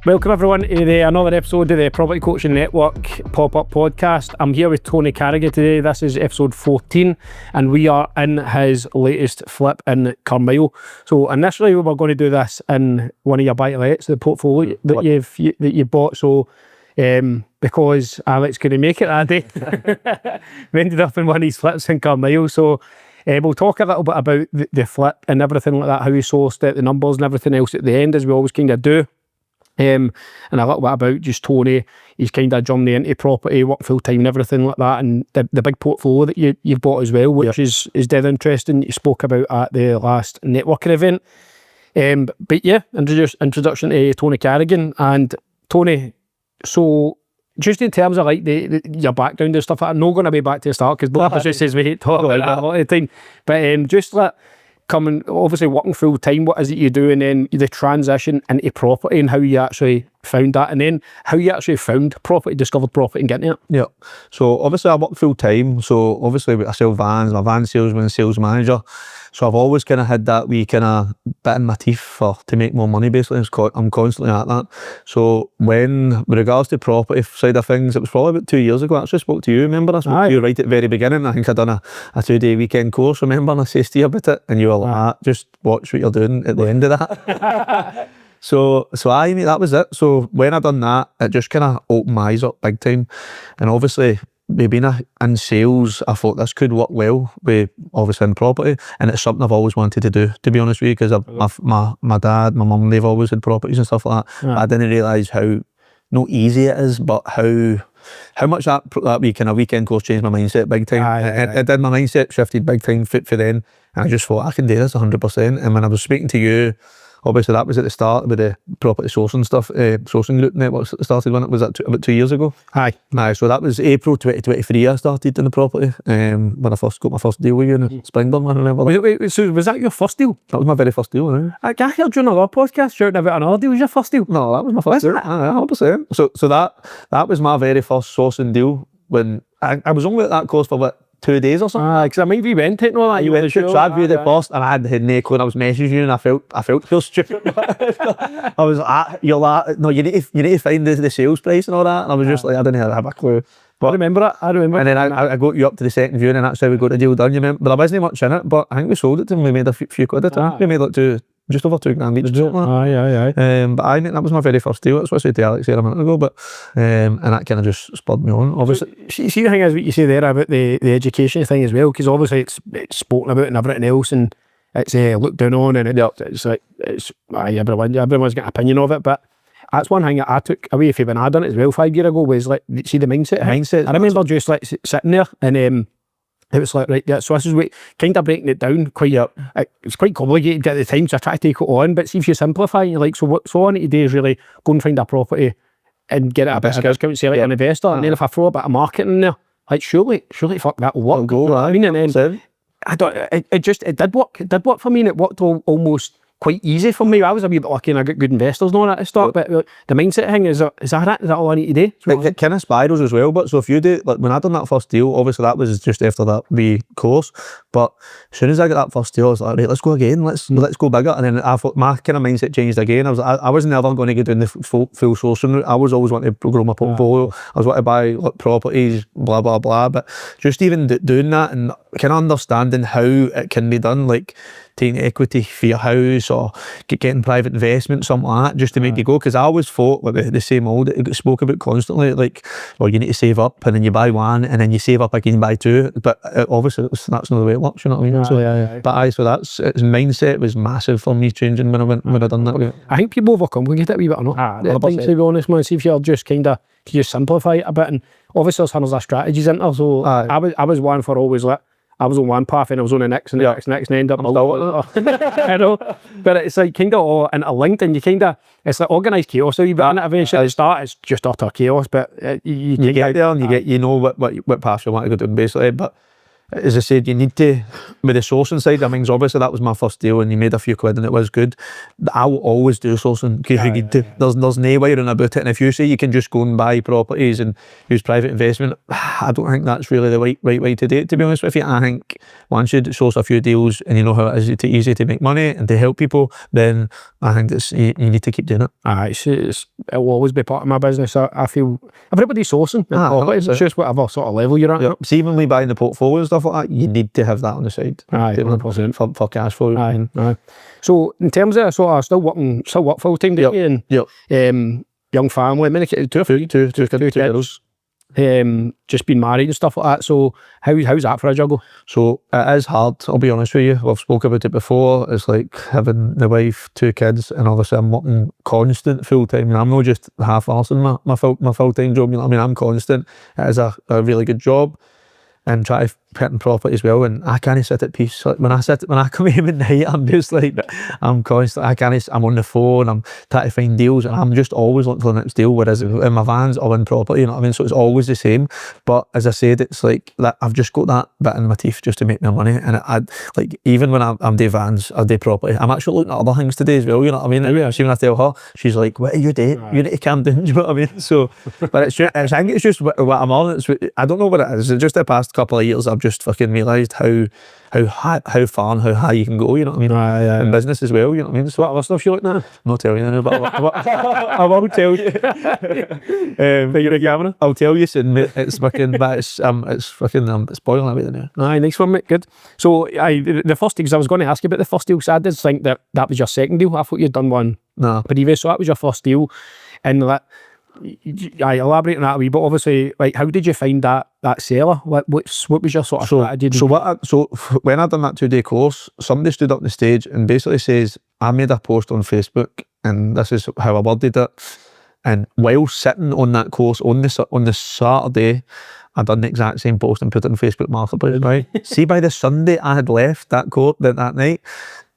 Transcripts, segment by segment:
Welcome everyone to another episode of the Property Coaching Network pop-up podcast. I'm here with Tony Carrigan today. This is episode 14 and we are in his latest flip in Carmyle. So initially we were going to do this in one of your buy-to-lets, the portfolio that you bought. So because Alex couldn't make it that day, we ended up in one of these flips in Carmyle. So we'll talk a little bit about the flip and everything like that, how we sourced it, the numbers and everything else at the end, as we always kind of do. And a little bit about just Tony, his kind of journey into property, work full time and everything like that, and the big portfolio that you've bought as well, which is dead interesting. You spoke about at the last networking event. But yeah, introduction to Tony Carrigan. And Tony, so just in terms of like your background and stuff, I'm not going to be back to the start because both of us just says we hate talking about that a lot of the time. But just like coming, obviously working full time, what is it you do, and then the transition into property and how you actually found that, and then how you actually found property, discovered property and getting it. Yeah, so obviously I work full time, so obviously I sell vans, I'm a van salesman, sales manager, so I've always kind of had that wee kind of bit in my teeth to make more money basically. I'm constantly at that. So when, with regards to property side of things, it was probably about 2 years ago I actually spoke to you, remember? I spoke to you right at the very beginning. I think I'd done a 2-day weekend course, remember? And I said to you about it and you were like, just watch what you're doing at the end of that. So that was it. So when I done that, it just kind of opened my eyes up big time. And obviously, being in sales, I thought this could work well with obviously in property, and it's something I've always wanted to do, to be honest with you, because my dad, my mum, they've always had properties and stuff like that. I didn't realise how not easy it is, but how much that wee kind of weekend course changed my mindset big time. It did. My mindset shifted big time for then, and I just thought I can do this 100%. And when I was speaking to you, obviously that was at the start with the property sourcing stuff, sourcing group networks that started when it was about 2 years ago. Aye, so that was April 2023 I started in the property, when I first got my first deal with you in Springburn, I remember. Wait, so was that your first deal? That was my very first deal, right? I heard you on another podcast shouting about another deal. Was your first deal? No, that was my first deal, 100%. So that was my very first sourcing deal when I was only at that course for what, 2 days or something. Because I might be went it and all that. You went to so I'd viewed it first and I had no clue and I was messaging you and I felt so stupid. I was like, you're like, no, you need to find the sales price and all that, and I was just like, I didn't have a clue. But I remember it. And then I got you up to the second viewing and that's how we got the deal done, you remember? But there wasn't much in it, but I think we sold it to them, we made a few quid at it. We made like just over $2,000 each. But I think that was my very first deal. That's what I said to Alex here a minute ago. But and that kind of just spurred me on. Obviously, so, see the thing is what you say there about the education thing as well, because obviously it's spoken about and everything else, and it's looked down on, and it's like everyone's got an opinion of it. But that's one thing that I took away from when I done it as well 5 years ago, was like, see the mindset. I remember just like sitting there and it was like, right, yeah, so this is what, kind of breaking it down it's quite complicated at the time, so I try to take it on, but see if you simplify, you're like, so what I need to do is really go and find a property and get it a bit of discount, sell it to an investor, and then if I throw a bit of marketing in there, like surely fuck that will work. It'll go, I mean, and then it did work for me, and it worked almost quite easy for me. I was a wee bit lucky and I got good investors and all that at the start, but the mindset thing, is that it? Is that all I need to do? It kind of spirals as well, but so if you do, like when I done that first deal, obviously that was just after that wee course, but as soon as I got that first deal, I was like, right, let's go again, let's go bigger. And then I thought my kind of mindset changed again. I was never going to go down the full sourcing route. I was always wanting to grow my portfolio. I was wanting to buy like properties, blah blah blah, but just even doing that and kind of understanding how it can be done, like taking equity for your house or getting private investment, something like that, just to make you go. Because I always thought like the same old, it got spoke about constantly, like, well, you need to save up and then you buy one and then you save up again, buy two. But obviously that's not the way it works, you know what I mean? So that's its mindset was massive for me changing when I done that. I think people overcomplicate it a wee bit or not. To be honest, man, see if you're just kind of, can you simplify it a bit? And obviously there's hundreds of strategies in there, so I was one for always like, I was on one path and I was on the next and the next and end up I know, but it's like kind of all interlinked, and you kind of, it's like organised chaos. So you but eventually at the start it's just utter chaos, but you get there and you know what path you want to go down basically. But as I said, you need to, with the sourcing side of things, obviously that was my first deal and you made a few quid and it was good. I will always do sourcing because you need to. There's no way around about it. And if you say you can just go and buy properties and use private investment, I don't think that's really the right way to do it, to be honest with you. I think once you source a few deals and you know how it is easy to make money and to help people, then I think you need to keep doing it. It will always be part of my business. I feel everybody's sourcing. It's just whatever sort of level you're at. Yep. See, even we buying the portfolio and stuff like that, you need to have that on the side. 100%. For cash flow. Aye. So in terms of sort of still work full time, don't you? And young family, many kids, two kids. Just been married and stuff like that. So how's that for a juggle? So it is hard, I'll be honest with you. We've spoke about it before. It's like having the wife, 2 kids, and obviously I'm working constant full time. And I'm not just half-arsing my full time job. You know what I mean? I'm constant. It is a really good job. And try to put in profit as well, and I can't sit at peace. Like when I come home at night, I'm just like, I'm constant. I'm on the phone, I'm trying to find deals, and I'm just always looking for the next deal. Whereas in my vans or in property, you know what I mean. So it's always the same. But as I said, it's like that. I've just got that bit in my teeth just to make my money. And I like even when I'm doing vans or do property, I'm actually looking at other things today as well. You know what I mean? See, when I tell her, she's like, "What are you doing? You need to calm down." Do you know what I mean? So, but I think it's just what I'm on. I don't know what it is. It's just the past couple of years I've just fucking realised how far and how high you can go, you know what I mean? In business as well, you know what I mean? So what other stuff you looking at? I'm not telling you now, but I will tell you. You're a camera? I'll tell you soon, mate. It's fucking, but it's boiling away now. Aye, nice one, mate. Good. So the first deal, because I was going to ask you about the first deal, because I did think that was your second deal. I thought you'd done one previous, so that was your first deal. And that, I elaborate on that a wee bit. Obviously, like, how did you find that seller? What was your sort of strategy? So when I done that 2-day course, somebody stood up on the stage and basically says, I made a post on Facebook, and this is how I worded it. And while sitting on that course on the Saturday, I done the exact same post and put it on Facebook Marketplace. Right? See, by the Sunday I had left that court that night,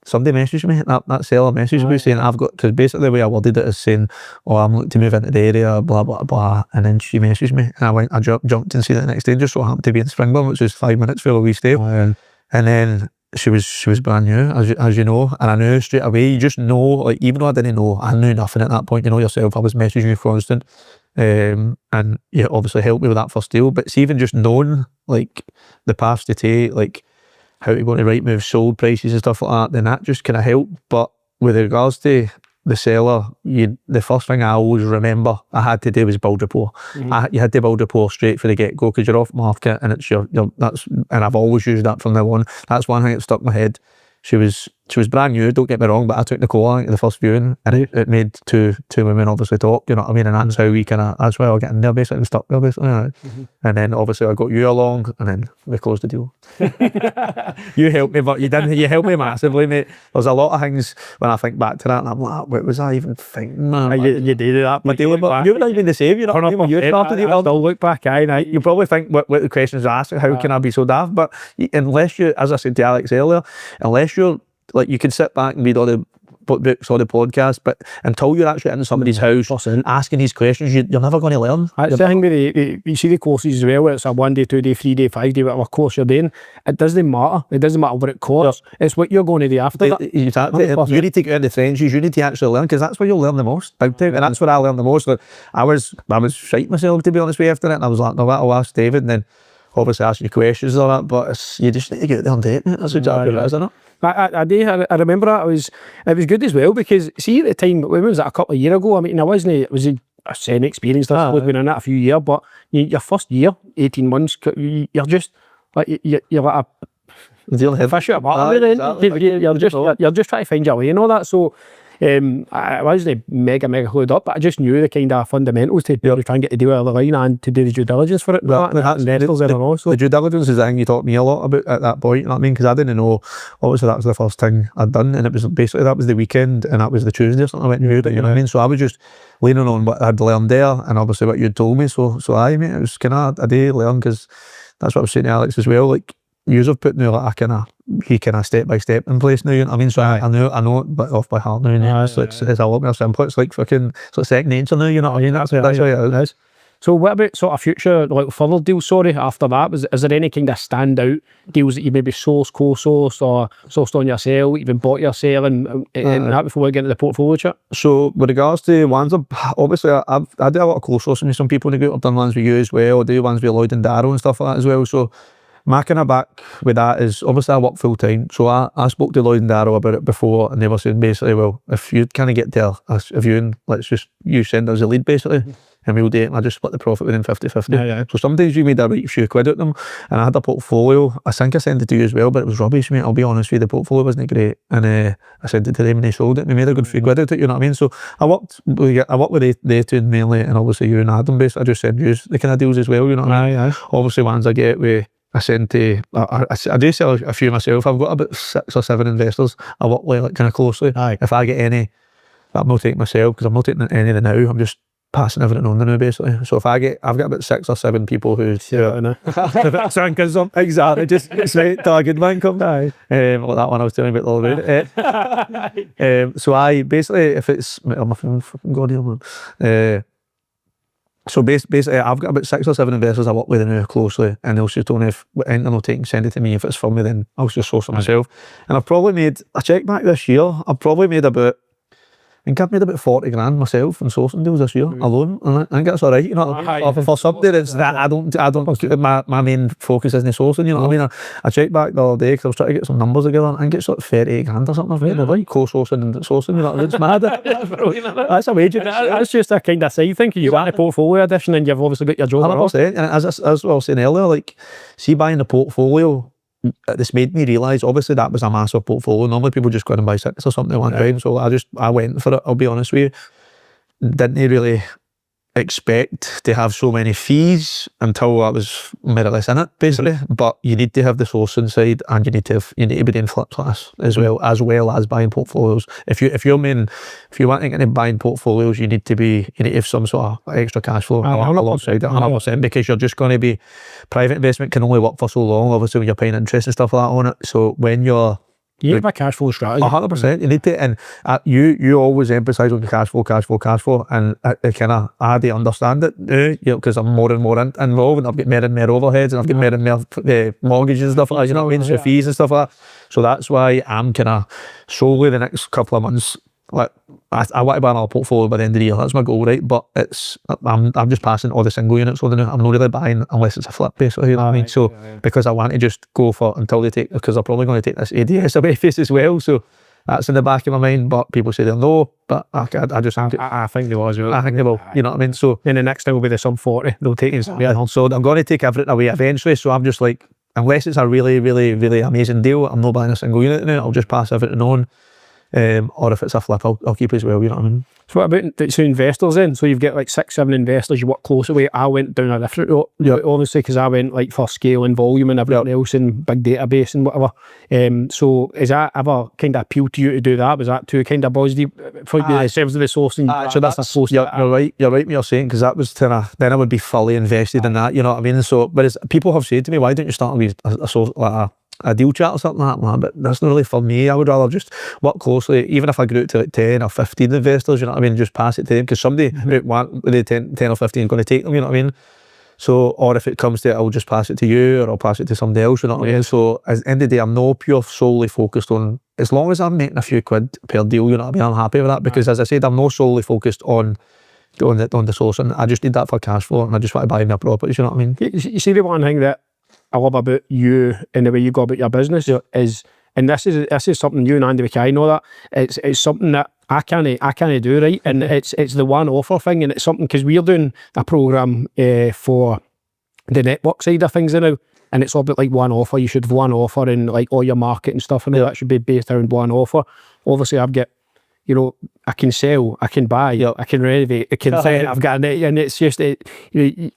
somebody messaged me, that seller messaged me saying, because basically the way I worded it is saying, I'm looking to move into the area, blah, blah, blah. And then she messaged me and I jumped and seen it the next day, just so happened to be in Springburn, which was 5 minutes for a wee stay. And then she was brand new, as you know, and I knew straight away, you just know, like, even though I didn't know, I knew nothing at that point, you know yourself, I was messaging you constant. And you obviously helped me with that first deal, but it's even just knowing, like, the paths to take, like, how to go to right move, sold prices and stuff like that, then that just kind of helped. But with regards to the seller, the first thing I always remember I had to do was build rapport. You had to build rapport straight for the get-go, because you're off market and it's and I've always used that from now on. That's one thing that stuck in my head. She was brand new, don't get me wrong, but I took Nicole, I think, the first viewing, and it made two women obviously talk, you know what I mean? And that's how that's why I got in there basically, and stuck there basically. And then obviously I got you along, and then we closed the deal. You helped me, but you helped me massively, mate. There's a lot of things when I think back to that, and I'm like, what was I even thinking, man? You did that. But you were not even the same, you know what I mean? When you started it, I still look back, you probably think what the questions are asked, how can I be so daft? But unless you, as I said to Alex earlier, unless you're, like, you can sit back and read all the books or the podcast, but until you're actually in somebody's house asking these questions, you're never going to learn. That's the thing with you see the courses as well, where it's a 1 day, 2 day, 3 day, 5 day, whatever course you're doing. It doesn't matter. It doesn't matter what it costs. It's what you're going to do after that. Exactly. You need to get into the trenches. You need to actually learn, because that's where you'll learn the most. And that's what I learned the most. Like, I was shite myself, to be honest with you, after it, and I was like, no, I'll ask David, and then obviously asking you questions and all that, but you just need to get there and do it, mate. That's exactly what it is, isn't it? I remember that. It was good as well, because see, at the time, when was that, a couple of years ago, I mean, it was a semi-experienced, I've been in that a few years, but your first year, 18 months, you're just like, you're like a fish out of water, you're just trying to find your way and all that. So I wasn't mega clued up, but I just knew the kind of fundamentals to try and get the deal out of the line and to do the due diligence for it. The due diligence is the thing you taught me a lot about at that point, you know what I mean? Because I didn't know, obviously that was the first thing I'd done, and it was basically, that was the weekend, and that was the Tuesday or something I went and viewed it, you know what I mean? So I was just leaning on what I'd learned there, and obviously what you'd told me, so aye, mate, it was kind of a day learn, because that's what I was saying to Alex as well, like, yous have put now like a step by step in place now, you know what I mean? So I know it but off by heart now, so it's a lot more simple. It's like fucking, it's like second nature now, you know what I mean? That's how it is. So what about sort of future, like further deals, sorry, after that? Is there any kind of standout deals that you maybe sourced, co-sourced, or sourced on yourself, even bought yourself and that before we get into the portfolio chat? So with regards to ones, obviously I do a lot of co-sourcing with some people in the group. I've done ones with you as well. I do ones with Lloyd and Darrow and stuff like that as well. So my kind of back with that is, obviously I work full time. So I spoke to Lloyd and Darrow about it before, and they were saying basically, well, if you kind of get there, if you send us a lead basically, and we'll do it, and I just split the profit within 50-50. So sometimes you made a right few quid at them, and I had a portfolio. I think I sent it to you as well, but it was rubbish, mate. I'll be honest with you, the portfolio wasn't great, and I sent it to them and they sold it. We made a good few quid out of it, you know what I mean? So I worked with they two mainly, and obviously you and Adam basically. I just send you the kind of deals as well, you know what I mean? Obviously ones I get with, I send to, I do sell a few myself. I've got about 6 or 7 investors I work with, like, kind of closely. If I get any that I'm not taking myself, because I'm not taking any of them now, I'm just passing everything on them now basically. So I've got about 6 or 7 people who exactly, just straight to a good man come. Like that one I was telling you about the other day. So I basically, if it's my phone fucking god here, man. So basically, I've got about 6 or 7 investors I work with now closely, and they'll just only, if anything they'll take and send it to me. If it's for me, then I'll just source it myself. And I've probably made, I checked back this year, I've probably made about, I think I've made about 40 grand myself in sourcing deals this year alone, and I think that's alright, you know. For somebody that's that, I don't, my main focus isn't sourcing, you know what I mean. I checked back the other day because I was trying to get some numbers together, and I think it's like 38 grand or something. I've made like co-sourcing and sourcing, you know, it's mad. That's a wage. That's just a kind of side thing. You want a portfolio addition, and you've obviously got your job. 100%. And as I was saying earlier, like, see, buying the portfolio, this made me realise, obviously that was a massive portfolio. Normally people just go in and buy 6 or something at one time, so I went for it, I'll be honest with you. Didn't really expect to have so many fees until I was more or less in it, basically. But you need to have the sourcing side, and you need to be doing flip class as well as buying portfolios. If you want to get into buying portfolios, you need to have some sort of extra cash flow alongside it, 100%, because you're just going to be, private investment can only work for so long, obviously, when you're paying interest and stuff like that on it. So when you're, you have a cash flow strategy. 100%. You need to, and you always emphasise on the cash flow, and I do understand it, because I'm more and more involved, and I've got more and more overheads, and I've got more and more mortgages and stuff like that, you know what I mean, so fees and stuff like that. So that's why I'm kind of solely the next couple of months, like, I want to buy another portfolio by the end of the year. That's my goal, right? But I'm just passing all the single units on the new. I'm not really buying unless it's a flip, basically, you know what I mean? So because I want to just go for until they take, because they're probably going to take this ADS away face as well. So that's in the back of my mind. But people say they'll know, but I think they will as well. I think they will. You know what I mean? So then the next thing will be the sum 40. They'll take it. So I'm going to take everything away eventually. So I'm just like, unless it's a really, really, really amazing deal, I'm not buying a single unit now. I'll just pass everything on. Or if it's a flip, I'll keep it as well, you know what I mean? So what about investors then? So you've got like 6, 7 investors you work closely with. I went down a different route, obviously, because I went like for scale and volume and everything else, and big database and whatever. So is that ever kind of appealed to you to do that? Was that too kind of positive for you in terms of the sourcing? So that's a close. You're right what you're saying, because that was then I would be fully invested in that, you know what I mean? So, but people have said to me, why don't you start with a deal chat or something like that, but that's not really for me. I would rather just work closely, even if I grew it to like 10 or 15 investors, you know what I mean, just pass it to them, because somebody with the 10 or 15 is going to take them, you know what I mean? So, or if it comes to it, I'll just pass it to you, or I'll pass it to somebody else, you know what I mean? So at the end of the day, I'm not solely focused on, as long as I'm making a few quid per deal, you know what I mean, I'm happy with that, because as I said, I'm not solely focused on the sourcing. I just need that for cash flow, and I just want to buy my properties, you know what I mean? You see, the one thing that I love about you and the way you go about your business is, and this is something you and Andy McKay know, that it's something that I can't do, right? And it's the one offer thing, and it's something, because we're doing a program for the network side of things now, and it's all about like one offer. You should have one offer, and like all your marketing stuff and all that should be based around one offer. Obviously, I've got, you know, I can sell, I can buy, I can renovate, I can say I've got it, and it's just a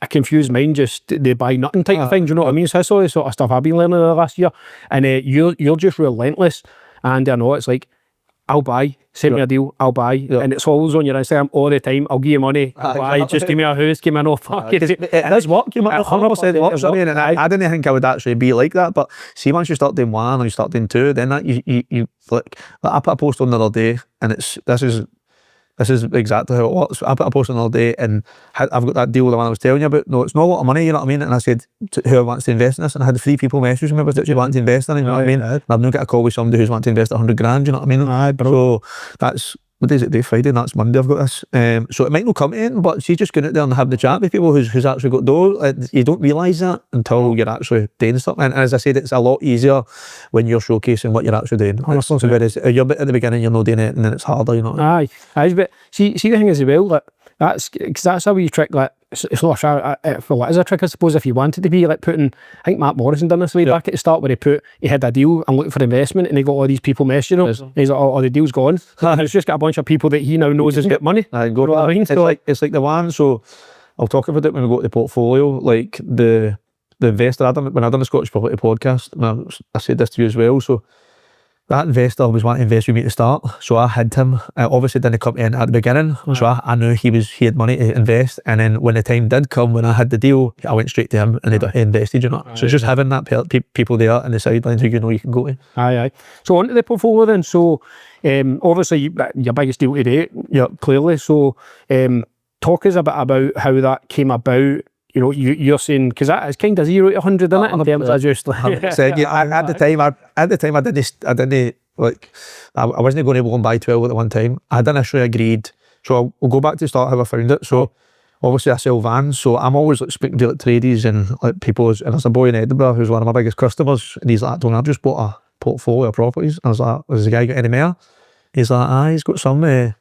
confused mind, just the buy nothing type of thing, do you know what I mean? So that's all the sort of stuff I've been learning the last year, and you're just relentless, and I know it's like, I'll buy, send me a deal, I'll buy, and it's always on your Instagram all the time. I'll give you money, I'll buy, just give me a house, give me an offer. It does work, you might 100% works. I mean, and I didn't think I would actually be like that, but see, once you start doing one or you start doing two, then that you like I put a post on the other day, and this is This is exactly how it works. I put a post on the other day, and I've got that deal, the one I was telling you about. No, it's not a lot of money, you know what I mean? And I said, who wants to invest in this? And I had 3 people message me about it, wanting to invest in it, you know what I mean? And I've now got a call with somebody who's wanting to invest 100 grand, you know what I mean? Aye, bro. So that's, what day is it today? Friday, and that's Monday I've got this. So it might not come to anything, but she's just going out there and having the chat with people who's actually got dough. You don't realise that until you're actually doing something. And as I said, it's a lot easier when you're showcasing what you're actually doing. So whereas you're at the beginning, you're not doing it, and then it's harder, you know. Aye, but see the thing is as well, like, that's a wee trick. Like, it's not a trick, I suppose, if you wanted to be like putting. I think Matt Morrison done this way back at the start, where he had a deal and looking for investment, and he got all these people messaging him. And he's like, oh, the deal's gone. And it's just got a bunch of people that he now knows has got money. I go, I mean? It's like the one. So I'll talk about it when we go to the portfolio. Like the investor when I done the Scottish Property podcast, and I said this to you as well. So that investor was wanting to invest with me to start, so I had him. Obviously didn't come in at the beginning, so I knew he had money to invest. And then when the time did come, when I had the deal, I went straight to him, and he invested, you know. So it's just having that people there in the sidelines who you know you can go to. Aye. So onto the portfolio then. So obviously your biggest deal today, clearly. So talk us a bit about how that came about. You know, you're saying, because that is kind of 0 to 100, isn't it? In terms of just like, at the time, I didn't like, I wasn't going to go and buy 12 at one time. I'd initially agreed. So I'll go back to the start how I found it. So obviously I sell vans, so I'm always like speaking to like tradies and like people. And there's a boy in Edinburgh who's one of my biggest customers, and he's like, I've just bought a portfolio of properties. And I was like, has the guy got any more? He's like, aye, he's got some.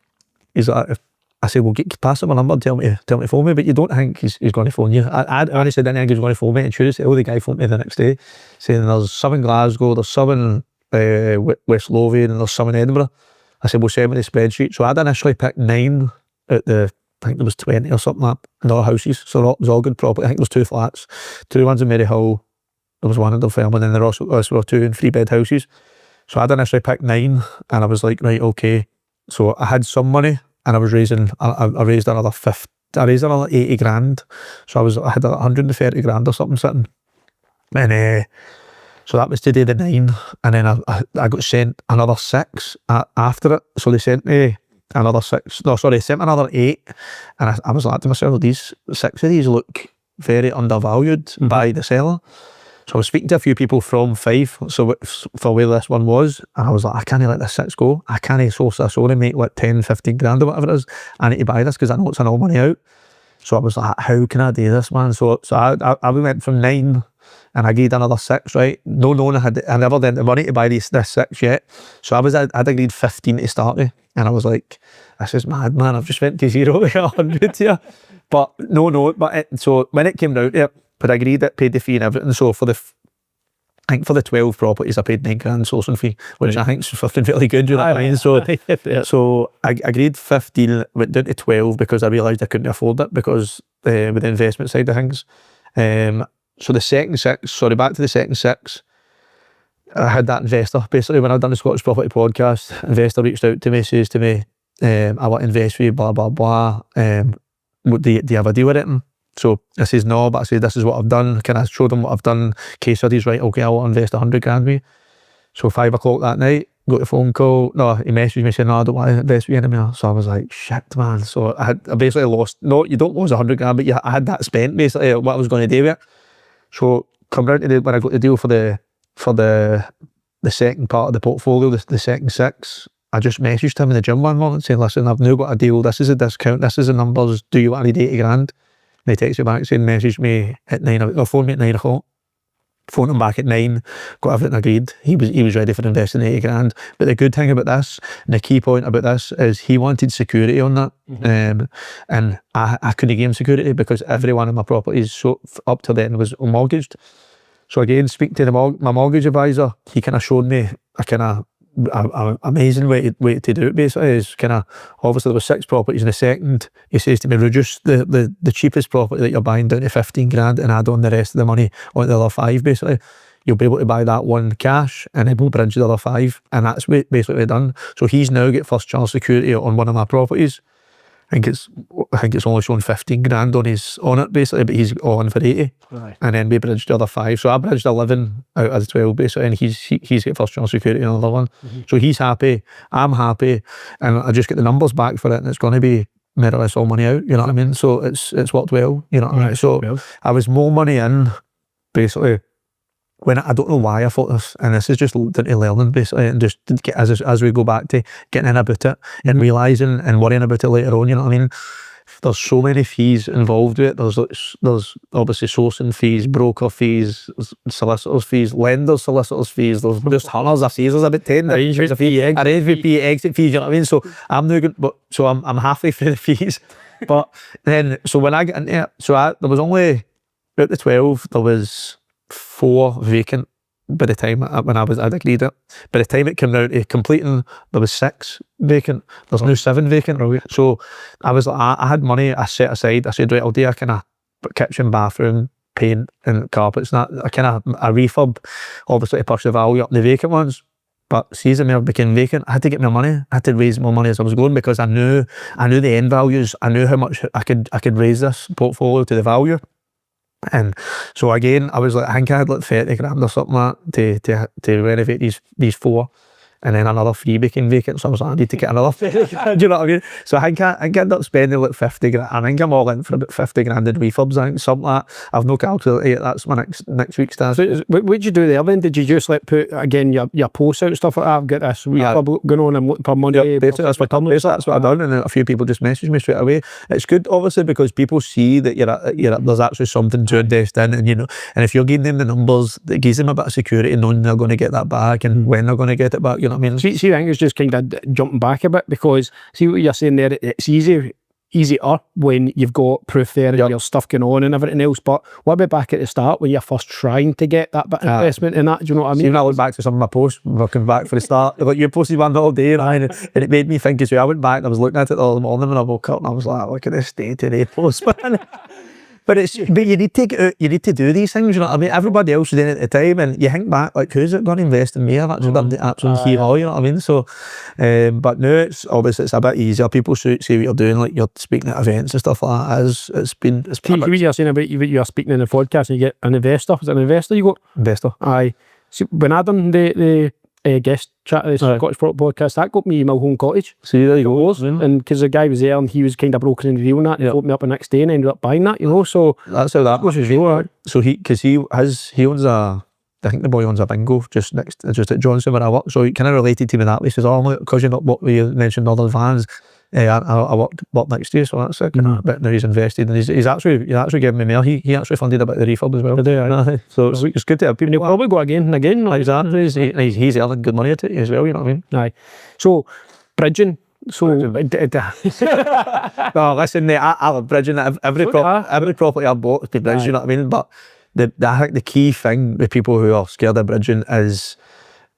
He's like, I said, well, pass him my number, tell me to phone me, but you don't think he's going to phone you. I honestly didn't think he was going to phone me, and Tuesday, the guy phoned me the next day, saying there's some in Glasgow, there's some in West Lothian, and there's some in Edinburgh. I said, well, send me the spreadsheet. So I'd initially picked 9 at I think there was 20 or something like that, in all houses, so it was all good property. I think there was 2 flats, 2 ones in Maryhill, there was 1 in Dunfermline, and then there also were 2 and 3 bed houses. So I'd initially picked 9, and I was like, right, okay. So I had some money, and I was raising, I raised another 80 grand. So I had 130 grand or something sitting. And so that was today the 9. And then I got sent another 6 after it. So they sent me another 6. No, sorry, they sent me another 8. And I was like to myself, these 6 of these look very undervalued by the seller. So I was speaking to a few people from Fife, so for where this one was, and I was like, I can't let this 6 go. I can't source this only make like 10, 15 grand or whatever it is. I need to buy this because I know it's an all money out. So I was like, how can I do this, man? So I went from 9 and I agreed another 6, right? No knowing I never had the money to buy this 6 yet. So I'd agreed 15 to start with. And I was like, this is mad, man. I've just went to 0 to 100 here. But so when it came down to it, but I agreed that paid the fee and everything. So I think for the 12 properties, I paid 9 grand sourcing fee, which I think is fucking really good. You know what I mean? So I agreed 15, went down to 12 because I realised I couldn't afford it because with the investment side of things. So the second 6, back to the second 6, I had that investor. Basically, when I'd done the Scottish Property podcast, investor reached out to me, says to me, I want to invest for you, blah, blah, blah. Do you have a deal with it? So I says no, but I said this is what I've done. Can I show them what I've done? Case studies, right? Okay, I want to invest 100 grand with you. So 5 o'clock that night, got a phone call. No, he messaged me saying, no, I don't want to invest with you anymore. So I was like, shit, man. So I basically lost. No, you don't lose 100 grand, but I had that spent basically what I was going to do with it. So come round to when I got the deal for the second part of the portfolio, the second 6. I just messaged him in the gym one morning saying, listen, I've now got a deal. This is a discount. This is the numbers. Do you want to need 80 grand? And he texted me back saying, message me at 9, or phone me at 9 o'clock. Phoned him back at 9, got everything agreed. He was ready for investing 80 grand. But the good thing about this, and the key point about this, is he wanted security on that. And I couldn't give him security because every one of my properties up to then was mortgaged. So again, speaking to my mortgage advisor, he kind of showed me a amazing way to do it. Basically is kind of, obviously there was 6 properties in the second. He says to me, reduce the cheapest property that you're buying down to 15 grand and add on the rest of the money on the other 5 basically. You'll be able to buy that one cash and then we'll bridge the other 5, and that's basically done. So he's now got first charge security on one of my properties, I think it's only showing 15 grand on it basically, but he's all in for 80. Right. And then we bridged the other 5. So I bridged 11 out of the 12 basically, and he's got first chance security on another one. So he's happy, I'm happy, and I just get the numbers back for it, and it's going to be more or less all money out, you know what I mean? So it's worked well, you know what I mean? So I was more money in basically when I don't know why I thought this, and this is just down to learning basically, and just get, as we go back to getting in about it and realising and worrying about it later on, you know what I mean? There's so many fees involved with it. There's obviously sourcing fees, broker fees, solicitors fees, lenders solicitors fees, there's just hundreds of fees, there's about 10 arrangement fee, exit fees, you know what I mean? So I'm no good, but so I'm halfway through the fees. But then so when I get into it, there was only out the 12, there was 4 vacant by the time when I'd agreed it. By the time it came down to completing, there was 6 vacant. There's now 7 vacant. So I was like, I had money I set aside. I said, right, I'll do a kind of kitchen, bathroom, paint and carpets. And a kind of a refurb, obviously to push the value up the vacant ones. But season me became vacant. I had to get more money. I had to raise more money as I was going, because I knew the end values. I knew how much I could raise this portfolio to the value. And so again, I was like, I think I had like 30 grand or something like that to renovate these 4, and then another 3 became vacant. So I was like, I need to get another 30 grand, do you know what I mean? So I think I ended up spending like 50 grand. I think I'm all in for about 50 grand in refurbs, I think, something like that. I've no calculated. That's my next week's task. So what did you do there then? Did you just like put again your posts out and stuff like that? I've got this refurb going on, I'm looking for money. Yeah, basically that's what I've done, and a few people just messaged me straight away. It's good obviously because people see that there's actually something to invest in, and and if you're giving them the numbers, it gives them a bit of security knowing they're going to get that back and when they're going to get it back, you know what I mean? See, I think it's just kind of jumping back a bit, because see what you're saying there, it's easier when you've got proof there and your stuff going on and everything else. But what about back at the start when you're first trying to get that bit of investment in that? Do you know what I mean? Even I look back to some of my posts, looking back for the start, like you posted one all day, and it made me think as well. I went back and I was looking at it all the morning when I woke up, and I was like, look at this state of the post, man. But you need to do these things, you know what I mean? Everybody else was doing it at the time, and you think back, like, who's it going to invest in me? I've actually done the absolute hero, you know what I mean? So, but now it's a bit easier. People see what you're doing, like you're speaking at events and stuff like that. It's been you're saying about you're speaking in the podcast and you get an investor. Is it an investor you got? Investor. Aye. See, when I done the guest chat of the Scottish podcast, that got me my home cottage. See, there you go. And because the guy was there and he was kind of brokering the deal and that, he phoned me up the next day and ended up buying that, so that's how that was as well. So he owns I think the boy owns a bingo just at Johnson where I work, so he kind of related to me that way. He says, oh, because you're not what we mentioned other vans, I work next to you, so that's it. But now he's invested, and he's actually giving me more. He actually funded about the refurb as well. So it's good to have people. And he'll probably go again and again. Like exactly. He's earning good money at it as well, you know what I mean? Aye. So bridging. So no, listen, I love bridging. Every property I've bought has been bridged, you know what I mean? But I think the key thing with people who are scared of bridging is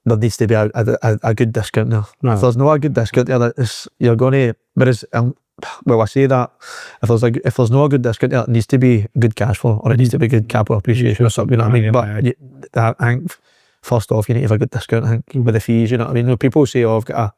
there needs to be a good discount there. No. If there's no a good discount there, you're going to. Whereas, I say that if there's no a good discount there, it needs to be good cash flow, or it needs to be good capital appreciation or something. You know what I mean? But I think first off, you need to have a good discount. I think with the fees, you know what I mean? When people say, "Oh, I've got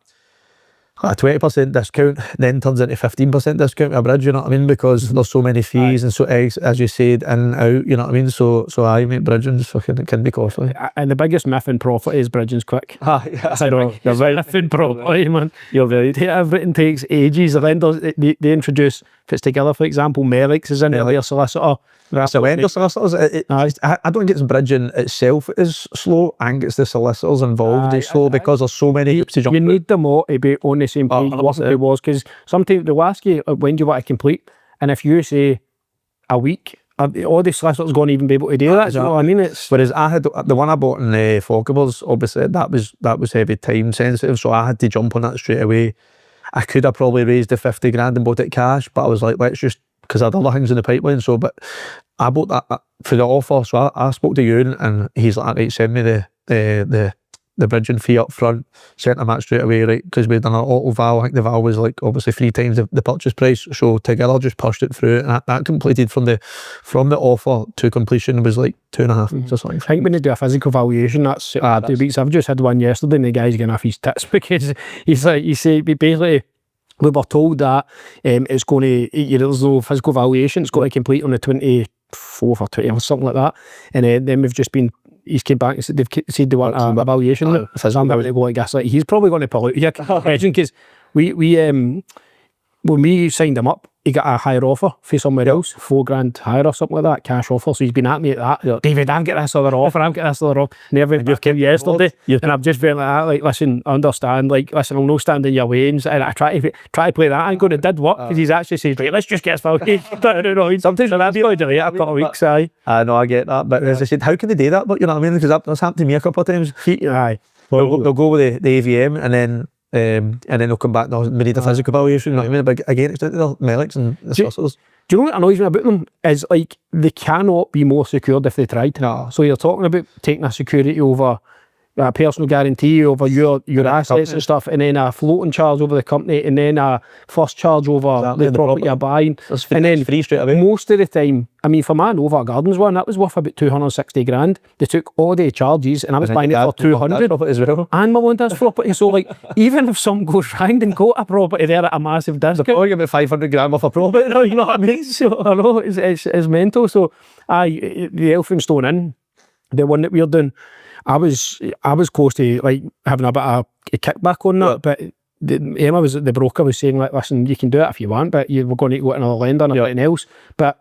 a 20% discount," then turns into 15% discount with a bridge, you know what I mean? Because there's so many fees and so as you said, in and out, you know what I mean? So I make bridging fucking can be costly. And the biggest myth in property is bridging's quick. Yes, I know. You're right. Myth in property, man. You're right. Everything takes ages. The lenders, they introduce, if it's together, for example, Merrick's is in there, their solicitor. That's the lender solicitors. I don't think it's bridging itself is slow. I think it's the solicitors involved is slow because there's so many hoops to jump through. You need them all to be on the same page. Because sometimes they'll ask you, when do you want to complete? And if you say a week, all the solicitors going to even be able to do that. Exactly. You know what I mean? Whereas I had the one I bought in Falkirk, obviously that was heavy time sensitive, so I had to jump on that straight away. I could have probably raised the 50 grand and bought it cash, but I was like, let's just, because I had other things in the pipeline. So, but I bought that for the offer. So I spoke to you, and he's like, right, send me the bridging fee up front. Sent him that straight away, right? Because we'd done an auto val. I think the val was like obviously 3 times the purchase price. So together just pushed it through, and that completed from the offer to completion was like 2.5 weeks or something. I think when they do a physical valuation, that's 2 weeks. I've just had one yesterday, and the guy's getting off his tits because he said basically we were told that it's going to, there's no physical valuation, it's got to complete on the 24th or 20th or something like that. And then we've just been, he's came back and said they've said they want a valuation on it. So I'm about to go like this, like he's probably going to pull out here, because we when we signed him up, he got a higher offer for somewhere else, $4,000 higher or something like that, cash offer. So he's been at me at that. David, I'm getting this other offer, I'm getting this other offer. Never came yesterday, and I'm just feeling like that. Like, listen, understand. Like, listen, I'll no stand in your way, and I try to play that angle. It did work, because he's actually said, right, let's just get this. Sometimes that's going to delay it a couple of weeks. I know, I get that, but as I said, how can they do that? But you know what I mean? Because that's happened to me a couple of times. They'll go with the AVM, and then they'll come back. No, we need a physical valuation. You know what I mean? But again, it's down to the Melics and the solicitors. Do you know what annoys me about them? Is like they cannot be more secured if they tried. No. So you're talking about taking a security over a personal guarantee over your assets and stuff, and then a floating charge over the company, and then a first charge over the property you're buying, and then free straight away. Most of the time, I mean, for my Nova Gardens one, that was worth about 260 grand. They took all the charges, and I was buying it for 200. As well. And my one does property. So like, even if something goes wrong, then got a property there at a massive discount. They're probably about 500 grand worth of property. You know what I mean? So I know it's mental. So the Elphinstone Inn, the one that we're doing, I was close to like having a bit of a kickback on that, but Emma was the broker was saying like, listen, you can do it if you want, but you were going to go to another lender and everything else. But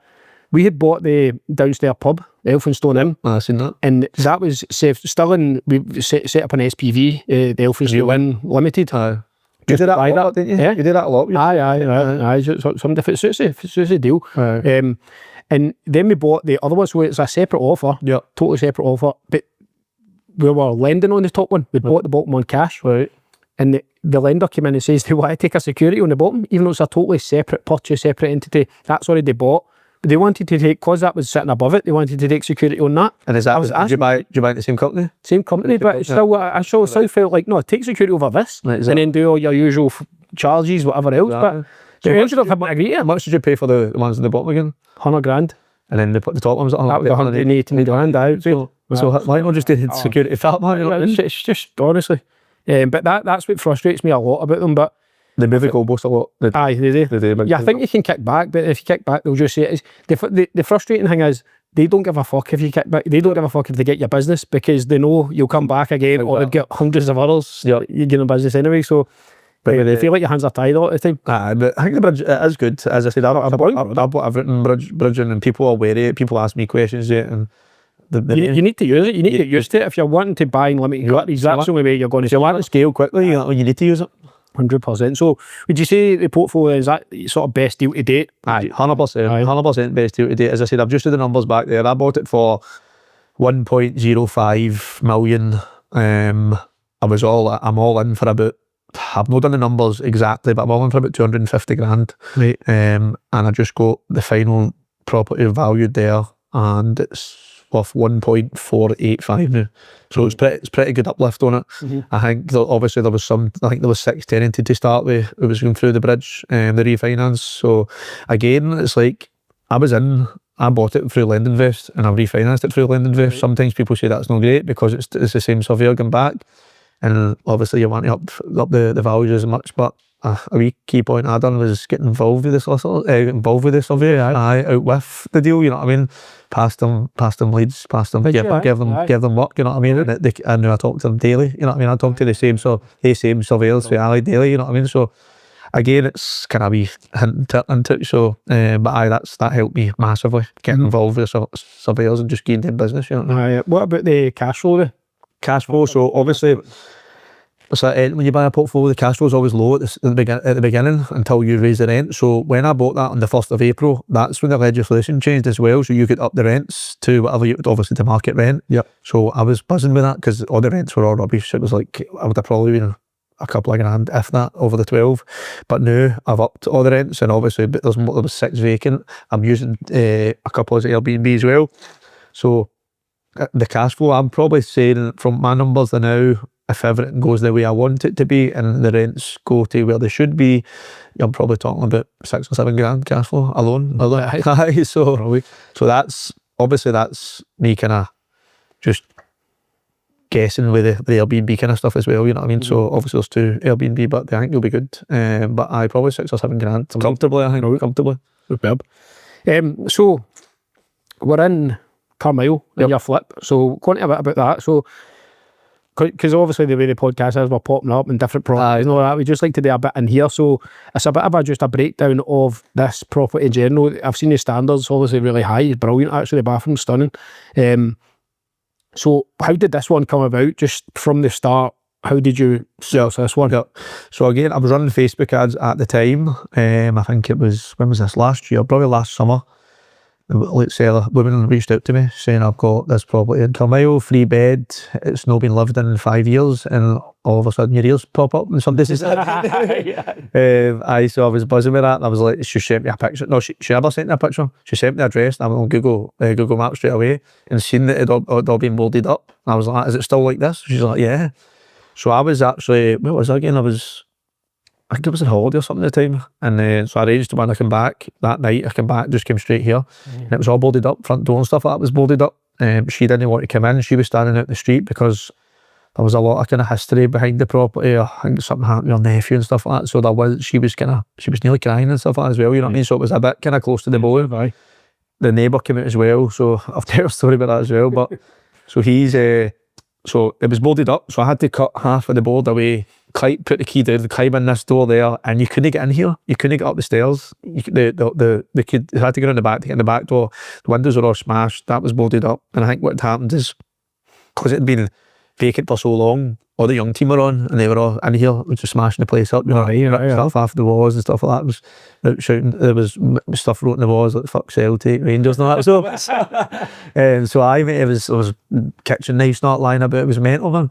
we had bought the downstairs pub, the Elphinstone Inn. I've seen that, and that was still in. We set up an SPV, the Elphinstone Inn Limited. You did that a lot, didn't you? Yeah, you did that a lot. Aye. Some if it suits the deal. And then we bought the other one, so it's a separate offer. Yeah, totally separate offer, but we were lending on the top one. We bought the bottom one cash. Right. And the lender came in and says they want to take a security on the bottom, even though it's a totally separate purchase, separate entity. That's already bought. But they wanted to take, because that was sitting above it, they wanted to take security on that. And is that, did you buy the same company? Same company, but I still felt like, no, take security over this, and then do all your usual charges, whatever else. But so how much did you pay for the ones on the bottom again? 100 grand. And then they put the top ones on. That was 180 grand out. So why not just do security for that? It's just honestly, but that's what frustrates me a lot about them. But they move the goalpost a lot. Aye, they do. Yeah, I think you can kick back, but if you kick back, they'll just say it is. The frustrating thing is they don't give a fuck if you kick back. They don't give a fuck if they get your business, because they know you'll come back again, or they've got hundreds of others. Yeah, you get in business anyway. So. But they feel like your hands are tied all the time. But I think the bridge is good. As I said, I've bought everything bridging, and people are wary. People ask me questions yet, and you need to use it. You need to get used to it. If you're wanting to buy in limited quantities, that's the only way you're going to. If you want to scale quickly, you need to use it. 100%. So, would you say the portfolio is that sort of best deal to date? Aye, 100% best deal to date. As I said, I've just did the numbers back there. I bought it for 1.05 million. I'm all in for about. I've not done the numbers exactly, but I'm all in for about 250 grand. Right. And I just got the final property valued there, and it's worth 1.485 now. So it's pretty good uplift on it. Mm-hmm. I think obviously there was 6 tenanted to start with. It was going through the bridge, the refinance. So again, it's like I bought it through Lendinvest and I refinanced it through Lendinvest. Right. Sometimes people say that's not great because it's the same surveyor going back. And obviously you want to up the values as much, but a wee key point I done was getting involved with the solicitor, involved with the survey, out with the deal, you know what I mean? Pass them leads, give them work, you know what I mean? And I know I talk to them daily, you know what I mean? I talk to the same surveyors for Ali daily, you know what I mean? So again, it's kind of wee hint into it, so, but that helped me massively, getting involved with surveyors and just getting in business, you know. What about the cash flow? Cash flow, so obviously, when you buy a portfolio, the cash flow is always low at the beginning until you raise the rent. So when I bought that on the 1st of April, that's when the legislation changed as well. So you could up the rents to whatever obviously to market rent. Yep. So I was buzzing with that because all the rents were all rubbish. It was like, I would have probably been a couple of grand, if that, over the 12. But now I've upped all the rents, and obviously there was 6 vacant. I'm using a couple of Airbnb as well. So the cash flow, I'm probably saying from my numbers now, if everything goes the way I want it to be and the rents go to where they should be, I'm probably talking about 6 or 7 grand cash flow alone. So that's obviously, that's me kind of just guessing with the Airbnb kind of stuff as well, you know what I mean? So obviously there's 2 Airbnb, but I think you'll be good. But I probably 6 or 7 grand comfortably, I think, comfortably. Superb. So we're in Carmyle in your flip, so go on to a bit about that. So because obviously the way the podcast is, we're popping up in different properties and all that, we just like to do a bit in here. So it's a bit of just a breakdown of this property in general. I've seen the standards obviously really high. It's brilliant actually, the bathroom's stunning. So how did this one come about just from the start? How did you source this one? Yeah. So again, I was running Facebook ads at the time. I think it was, when was this? Last year, probably last summer. Let's say a woman reached out to me saying, I've got this property in Carmyle, 3 bed, it's not been lived in 5 years, and all of a sudden your ears pop up and somebody says so I was buzzing with that, and I was like, she sent me a picture. No, she never sent me a picture. She sent me the address, and I went on Google Maps straight away and seen that it had all been boarded up. And I was like, is it still like this? She's like, yeah. So I was actually, what was I again? I think it was on holiday or something at the time, and so I arranged when I came back that night. I came back, just came straight here, and it was all boarded up. Front door and stuff like that was boarded up. She didn't want to come in. She was standing out the street because there was a lot of kind of history behind the property. I think something happened with her nephew and stuff like that. So she was nearly crying and stuff like that as well. You know what I mean? So it was a bit kind of close to the bone. The neighbour came out as well. So I've told a story about that as well. But so he's so it was boarded up. So I had to cut half of the board away. Put the key down, climb in this door there, and you couldn't get in here. You couldn't get up the stairs. The kid had to get in the back to get in the back door. The windows were all smashed. That was boarded up. And I think what had happened is, because it had been vacant for so long, all the young team were on, and they were all in here, just smashing the place up. You know, stuff off the walls and stuff like that. Was shouting. There was stuff wrote on the walls like "fuck Celtic," Rangers, and all that. So it was kitchen knives not lying about. It was mental, man.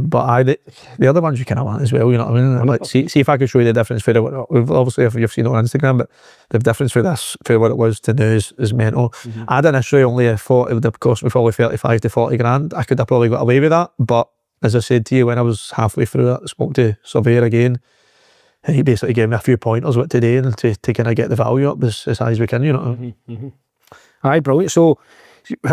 But the other ones you kind of want as well. You know what I mean? Like, see if I could show you the difference for obviously if you've seen it on Instagram, but the difference for this for what it was to now is mental. I'd initially only thought it would have cost me probably 35 to 40 grand. I could have probably got away with that, but as I said to you, when I was halfway through it, I spoke to surveyor again, and he basically gave me a few pointers what to do and to kind of get the value up as high as we can, you know. Aye, brilliant. So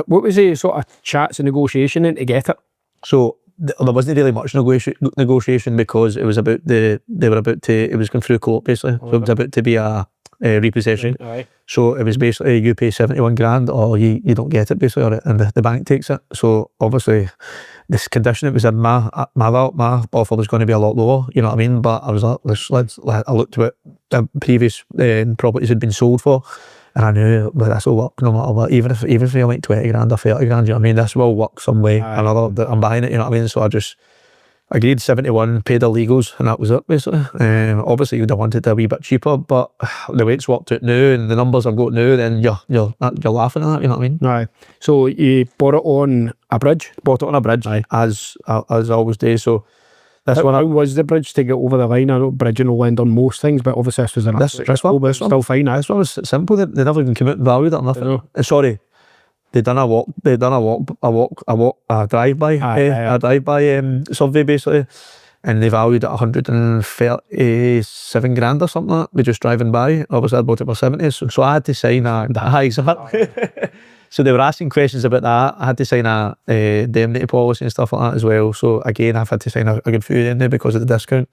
what was the sort of chats and negotiation in to get it? So there wasn't really much negotiation because it was it was going through court basically. So it was about to be a repossession. So it was basically you pay 71 grand or you don't get it basically, and the bank takes it. So obviously this condition it was in, my offer was going to be a lot lower, you know what I mean? But I was like, I looked at what the previous properties had been sold for, and I knew that this will work no matter what, even if we like 20 grand or 30 grand, you know what I mean? This will work some way or another, that I'm buying it, you know what I mean? So I just agreed 71, paid the legals, and that was it basically. Obviously you'd have wanted it a wee bit cheaper, but the way it's worked out now and the numbers I've got now, then you're laughing at that, you know what I mean? Right. So you bought it on a bridge? Bought it on a bridge, as I always do. So how was the bridge to get over the line? I know bridging will end on most things, but obviously this was this one still fine. This one was simple. They never even came out and valued it or nothing. Sorry. They done a drive-by survey basically, and they valued it 137 grand or something like that. We're just driving by. Obviously I bought it for 70, so I had to sign so they were asking questions about that. I had to sign a indemnity policy and stuff like that as well. So again, I've had to sign a good few in there because of the discount.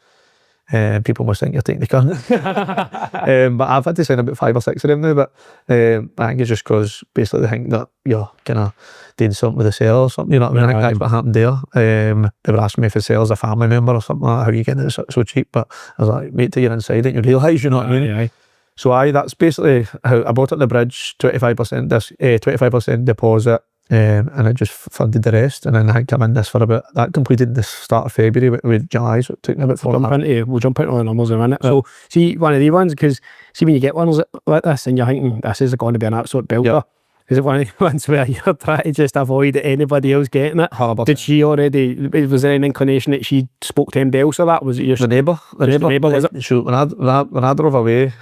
People must think you're taking the gun. But I've had to sign about 5 or 6 of them now, but I think it's just because basically they think that you're kind of doing something with the seller or something, you know what I mean? I think that's what happened there. They were asking me if the seller's a family member or something like that, how are you getting it so cheap? But I was like, wait till you're inside it and you realise, you know what I mean? So that's basically how I bought it on the bridge, 25% deposit, and it just funded the rest. And then I come in this for that completed the start of February with July, so it took me about 4 months. We'll jump into the numbers in a minute. So see, one of these ones, because see when you get ones like this and you're thinking this is going to be an absolute belter, is it one of the ones where you're trying to just avoid anybody else getting it? 100%. Did she already, was there an inclination that she spoke to anybody else, or that was it your the neighbour, was it? So when I drove away,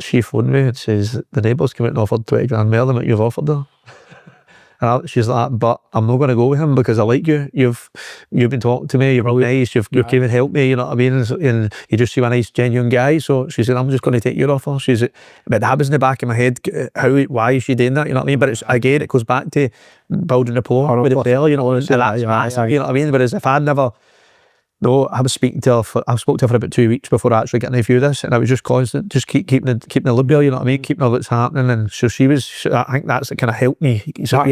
she phoned me and says the neighbours came out and offered 20 grand more than what you've offered her. She's like, but I'm not going to go with him because I like you. You've been talking to me. You're really nice. You've came and helped me. You know what I mean? And you just seem a nice, genuine guy. So she said, I'm just going to take your offer. She said, but that was in the back of my head. Why is she doing that? You know what I mean? But it's, again, it goes back to building rapport with the fella. You know, and that's massive. You know what I mean? Whereas if I'd never. No, I was speaking to her. I spoke to her for about 2 weeks before actually getting a view of this, and I was just constant, just keeping the libya, you know what I mean, keeping all that's happening. And so she was. I think that's kind of helped me. So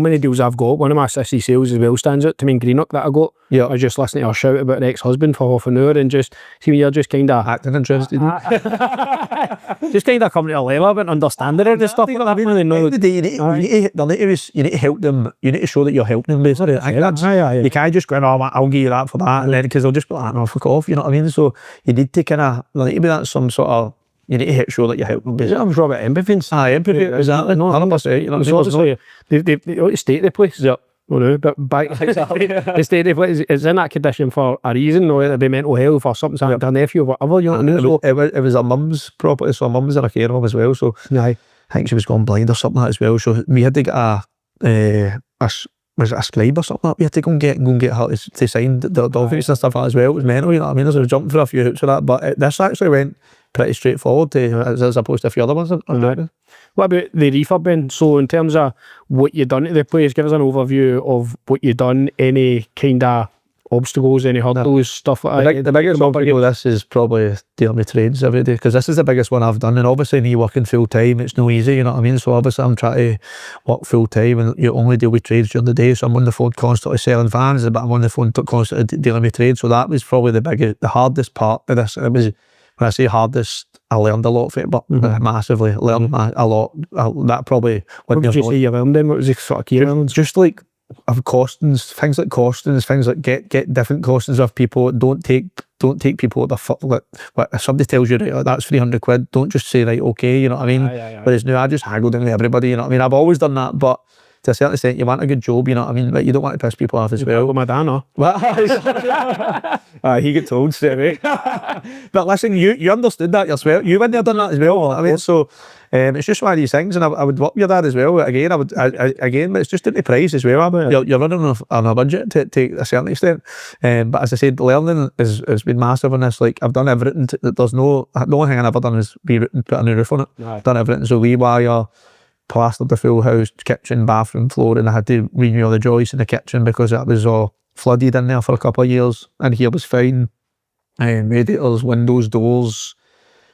many deals I've got. One of my sissy sales as well stands out to me in Greenock that I got. Yeah, I was just listening to her shout about her ex-husband for half an hour, and just see when you're just kind of acting interested, just kind of coming to a level of it, understanding it and stuff. You know what I mean? At the end of the day, you need to help them. You need to show that you're helping them. Basically, you can't just go, I'll give you that for that, and then because they'll just be like, no, fuck off, you know what I mean? So you need to kind of, there need to be that some sort of, you need to show that you're helping them. I'm sure about empathy. Empathy, exactly. No, 100%. You know what I mean? They state the place. Yeah. Oh no, but back the state of it is in that condition for a reason, or it'll be mental health or something's happened to her nephew or whatever, you know what I mean? It was her mum's property, so her mum was in a care home as well, so I think she was gone blind or something like that as well, so we had to get was it a scribe or something like that we had to go and get her to sign the documents and stuff like that as well. It was mental, you know what I mean? I was jumping through a few hoops for that, but this actually went pretty straightforward as opposed to a few other ones. What about the refurbing? So in terms of what you've done to the place, give us an overview of what you've done, any kind of obstacles, any hurdles, stuff like that. The biggest obstacle of this is probably dealing with trades every day, because this is the biggest one I've done, and obviously me working full time, it's no easy, you know what I mean? So obviously I'm trying to work full time and you only deal with trades during the day, so I'm on the phone constantly selling vans, but I'm on the phone constantly dealing with trades. So that was probably the hardest part of this. It was, when I say hardest, I learned a lot from it, but massively learned a lot. That probably. What did you say you learned then? What was the sort of key elements? Just like costings, things like get different costings of people. Don't take people at the foot. Like if somebody tells you, right, that's 300 quid, don't just say, right, okay, you know what I mean? Whereas now I just haggled in with everybody, you know what I mean? I've always done that, but to a certain extent, you want a good job, you know what I mean? But you don't want to piss people off as well. My dad, no. He get told straight away. But listen, you understood that yourself. You wouldn't have done that as well. I mean, so it's just one of these things, and I would work with your dad as well. Again, but it's just at the price as well. You're running on a budget to a certain extent. But as I said, learning has been massive on this. Like, I've done everything. The only thing I've ever done is put a new roof on it. I've done everything. So rewire, plastered the full house, kitchen, bathroom, floor, and I had to renew all the joists in the kitchen because it was all flooded in there for a couple of years. And here was fine. Radiators, windows, doors,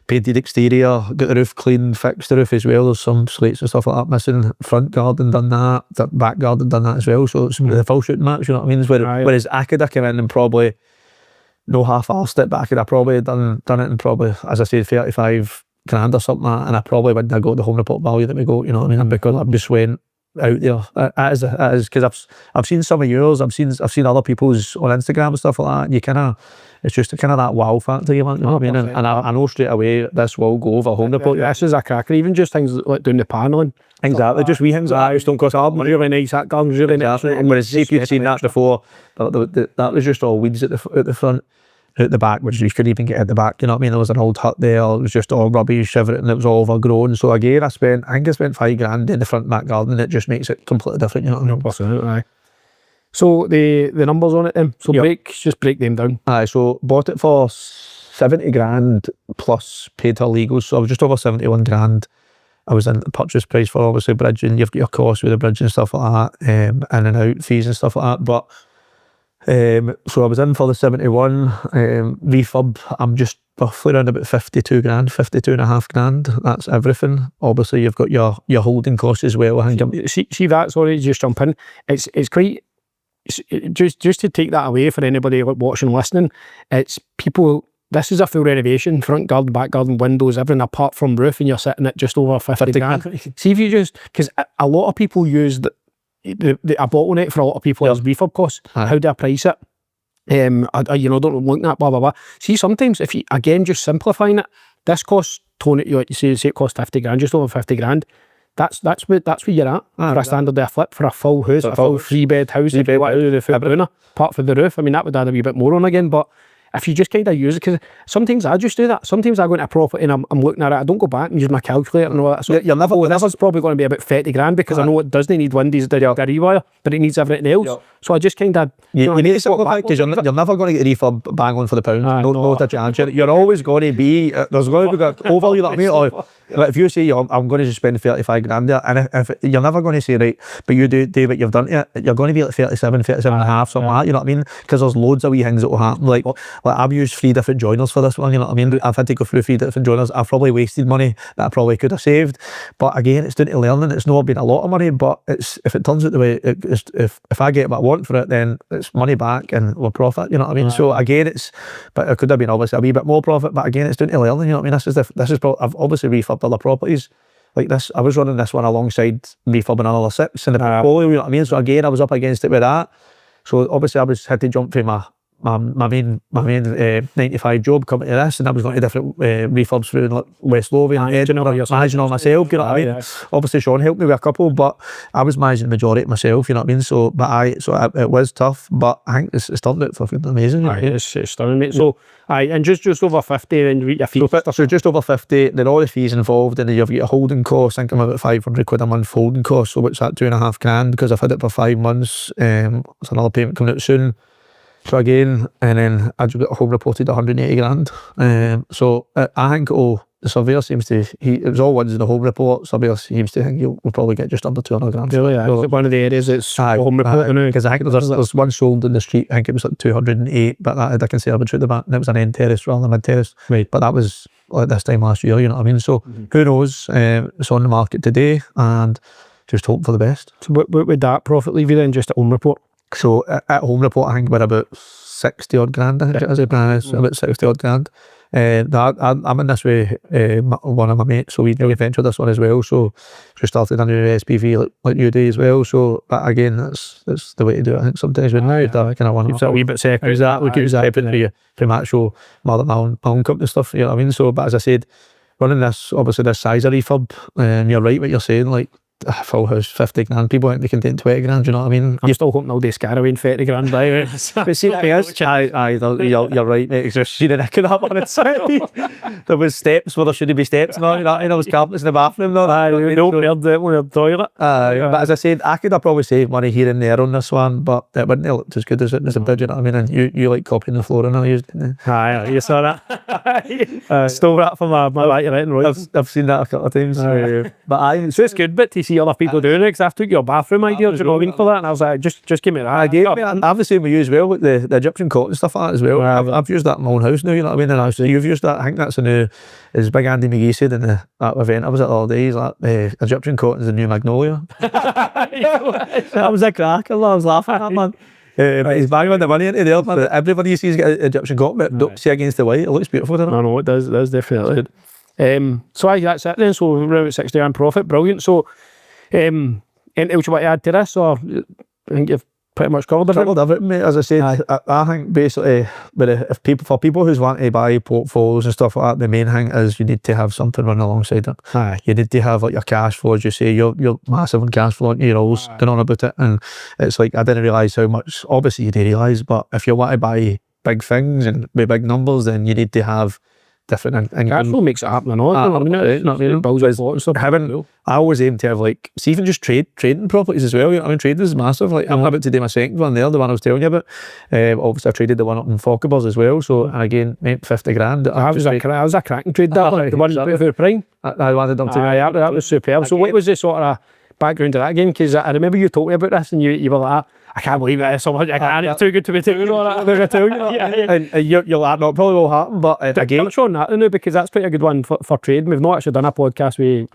painted exterior, got the roof clean, fixed the roof as well. There's some slates and stuff like that missing. Front garden done that, the back garden done that as well. So it's the full shooting match, you know what I mean? Whereas I could have come in and probably no half-arsed it, but I could have probably done it in probably, as I said, 35 grand or something like that, and I probably wouldn't have got the home report value that we got, you know what I mean? Because I just went out there as because I've seen some of yours, I've seen other people's on Instagram and stuff like that, and you kind of, it's just kind of that wow factor, you know what I mean? And I know straight away this will go over home report. This is a cracker, even just things like doing the paneling. Exactly, just wee things like that, don't cost a really nice, that garden's really nice. And whereas if you'd seen that before, that was just all weeds at the front. At the back, which you couldn't even get at the back, you know what I mean? There was an old hut there, it was just all rubbish, everything, it was all overgrown. So again, I think I spent 5 grand in the front back garden, and it just makes it completely different, you know what I mean? So the numbers on it then, so just break them down. So bought it for 70 grand plus paid her legals, so I was just over 71 grand. I was in the purchase price for obviously bridging, you've got your costs with the bridge and stuff like that, in and out fees and stuff like that, but so I was in for the 71 refurb. I'm just roughly around about 52 grand, 52 and a half grand. That's everything. Obviously, you've got your holding costs as well. See that? Sorry, just jump in. It's quite just to take that away for anybody watching, listening. It's people. This is a full renovation, front garden, back garden, windows, everything apart from roof, and you're sitting at just over 50 grand. See if you because a lot of people use a bottleneck for a lot of people is refurb costs. How do I price it? Don't look at blah blah blah. See, sometimes if you again just simplifying it, this costs Tony, like you say it costs 50 grand, just over 50 grand. That's where you're at for a standard day flip for a full house, a full 3-bed house. Apart from the roof, I mean that would add a wee bit more on again, but if you just kind of use it, because sometimes I just do that. Sometimes I go into a property and I'm looking at it, I don't go back and use my calculator and all that. So you're never, this is probably going to be about 30 grand because I know it doesn't need windies, the rewire, but it needs everything else. So I just kind of... You need to simplify, because you're never going to get a refurb bang on for the pound. No chance. You're always going to be... there's going to be over, you know what I mean? Or, like, if you say, I'm going to just spend 35 grand there, and if you're never going to say, right, but you do what you've done to it, you're going to be like 37 and a half, something like that, you know what I mean? Because there's loads of wee things that will happen. Like I've used 3 different joiners for this one, you know what I mean? I've had to go through 3 different joiners. I've probably wasted money that I probably could have saved. But again, it's down to learning. It's not been a lot of money, but it's, if it turns out the way, if I get what I want for it, then it's money back and we'll profit, you know what I mean? So again, but it could have been obviously a wee bit more profit, but again, it's down to learning, you know what I mean? This is I've obviously refurbed other properties like this. I was running this one alongside refurbing another 6 in the portfolio, you know what I mean? So again, I was up against it with that. So obviously I had to jump from my main 95 job coming to this, and I was going to different refurbs through like West Lothian and Edinburgh, managing all myself, you know what I mean? Obviously Sean helped me with a couple, but I was managing the majority myself, you know what I mean? So it was tough, but I think it's turned out fucking amazing. It's stunning, mate. So and just over 50 then your fees. So just over 50, then all the fees involved, and then you've got a holding cost. I think I'm about 500 quid a month holding cost, so what's that, 2.5 grand, because I've had it for 5 months. There's another payment coming out soon. So again, and then I just got home reported 180 grand. So I think the surveyor seems to, it was all ones in the home report. Surveyor seems to think we'll probably get just under 200 grand. Really? So one of the areas that's home report now. Because I think there's one sold in the street, I think it was like 208, but that I can say I've been through the back, and it was an end terrace rather than mid terrace. Right. But that was like this time last year, you know what I mean? So who knows? It's on the market today, and just hope for the best. So what would that profit leave you then, just at home report? So at home report, I think we're about 60 odd grand. I think it is about 60 odd grand. I'm in this with one of my mates, so we ventured this one as well. So we started a new SPV like you do as well. So, but again, that's the way to do it. I think sometimes when you kind of want a wee bit separate. Exactly, keep it separate from actual pound company stuff. You know what I mean? So, but as I said, running this, obviously this size of refurb, you're right what you're saying, like full house 50 grand, people think they can take 20 grand, you know what I mean? I'm still hoping all day Scaraway and 30 grand by but see the thing is, you're right, mate, because see the neck of that one inside. There was steps where there shouldn't be steps, and all that, and there was carpets in the bathroom, no toilet. But as I said, I could have probably saved money here and there on this one, but it wouldn't have looked as good as it as a bid, you know what I mean? And you like copying the flooring I used, didn't you? You saw that. Stole that from my right. I've seen that a couple of times. So it's good, but to see other people doing it, because I took your bathroom idea, you know what I mean, for that, and I was like, just give me that. I have the same with you as well, with the Egyptian cotton stuff like that as well. I've used that in my own house now, you know what I mean? And actually you've used that. I think that's a new, as Big Andy McGee said in that event I was at all day, he's like, Egyptian cotton is the new magnolia. That was a crack. I was laughing at that, man. He's banging on the money into there, man. Everybody you see has got Egyptian cotton, but don't see against the white. It looks beautiful, doesn't it? I know, it does definitely. So that's it then. So we're at 60 grand profit, brilliant. So anything else you want to add to this, or I think you've pretty much covered everything, mate. As I said, I think basically, but for people who want to buy portfolios and stuff like that, the main thing is you need to have something running alongside it. You need to have like your cash flow, as you say, you're massive on cash flow, you're always going on about it, and it's like I didn't realise how much. Obviously, you do realise, but if you want to buy big things and with big numbers, then you need to have different Cashflow makes it happen I always aim to have, like, see, even just trading properties as well, you know what I mean? Trading is massive. Like, I'm about to do my second one there, the one I was telling you about. Obviously I traded the one up in Falkirk as well, so, and again, mate, 50 grand. That was a cracking trade, that one. The one you put for Prime. I wanted them to. That was superb. So what was the sort of background of that again? Because I remember you told me about this and you were like, I can't believe it is so much. It's too good to be true. And you're like, no, it probably will happen, but again, touch on that now, because that's pretty a good one for trading. We've not actually done a podcast for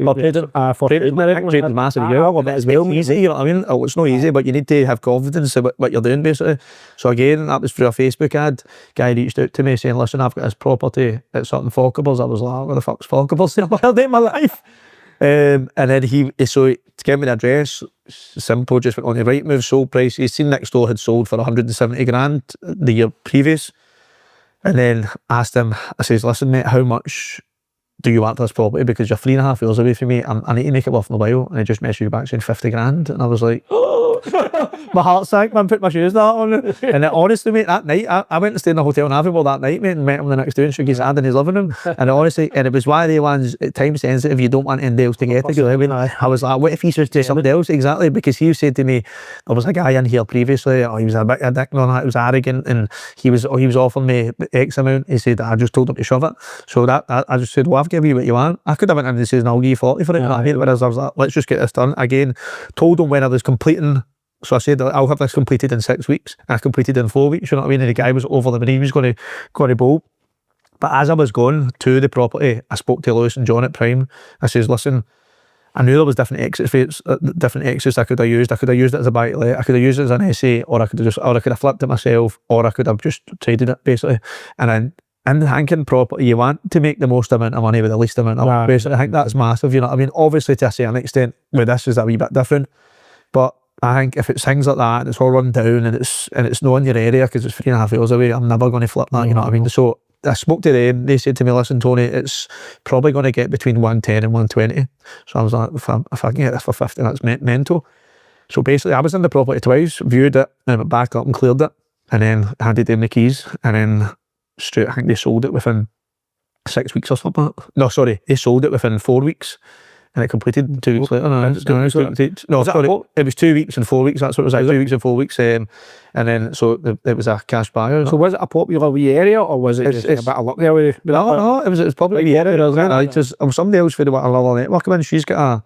trading. Trading is massive. It's easy, you know what I mean? It's not easy, but you need to have confidence in what you're doing, basically. So again, that was through a Facebook ad. Guy reached out to me saying, listen, I've got this property at something Falkirk. I was like, what the fuck's Falkirk? I've day in my life. And then so to get me the address, simple, just went on the right move, sold price. He's seen next door had sold for 170 grand the year previous. And then asked him, I says, listen mate, how much do you want for this property? Because you're 3.5 years away from me, I need to make it worth my while. And he just messaged me back saying 50 grand. And I was like, oh. My heart sank, man, put my shoes on. And honestly, mate, that night, I went and stayed in a hotel in Aviemore that night, mate, and met him the next day and shook his hand in his living room. And honestly, and it was one of the ones, time sensitive, you don't want anybody else to get it. I mean, I was like, what if he says to somebody else? Exactly, because he said to me, there was a guy in here previously, he was a bit of a dick and all that, he was arrogant, and he was offering me X amount. He said, I just told him to shove it. So that I just said, well, I've given you what you want. I could have went in and said, no, I'll give you 40 for it. Whereas I was like, let's just get this done. Again, told him when I was completing. So I said, I'll have this completed in 6 weeks. And I completed in 4 weeks, you know what I mean? And the guy was over the moon, he was going to bolt. But as I was going to the property, I spoke to Lewis and John at Prime. I says, listen, I knew there was different exits I could have used. I could have used it as a buy to let, I could have used it as an essay, or I could have flipped it myself, or I could have just traded it, basically. And then in the Hankin property, you want to make the most amount of money with the least amount of money. Basically, I think that's massive, you know what I mean? Obviously, to a certain extent, with this is a wee bit different. But I think if it's things like that, and it's all run down, and it's not in your area because it's 3.5 hours away, I'm never going to flip that, you know what I mean? So I spoke to them, they said to me, listen, Tony, it's probably going to get between 110 and 120. So I was like, if I can get this for 50, that's mental. So basically, I was in the property twice, viewed it, and went back up and cleared it, and then handed them the keys, and then straight, I think they sold it within 6 weeks or something. No, sorry, they sold it within 4 weeks. And it completed 2 weeks later. It was 2 weeks and 4 weeks. That's what it was like. 2 weeks and 4 weeks. And then, so it was a cash buyer. So was it a popular wee area, or was it just a bit of luck there? No, it was probably a wee area. Somebody else for another network. I mean, she's got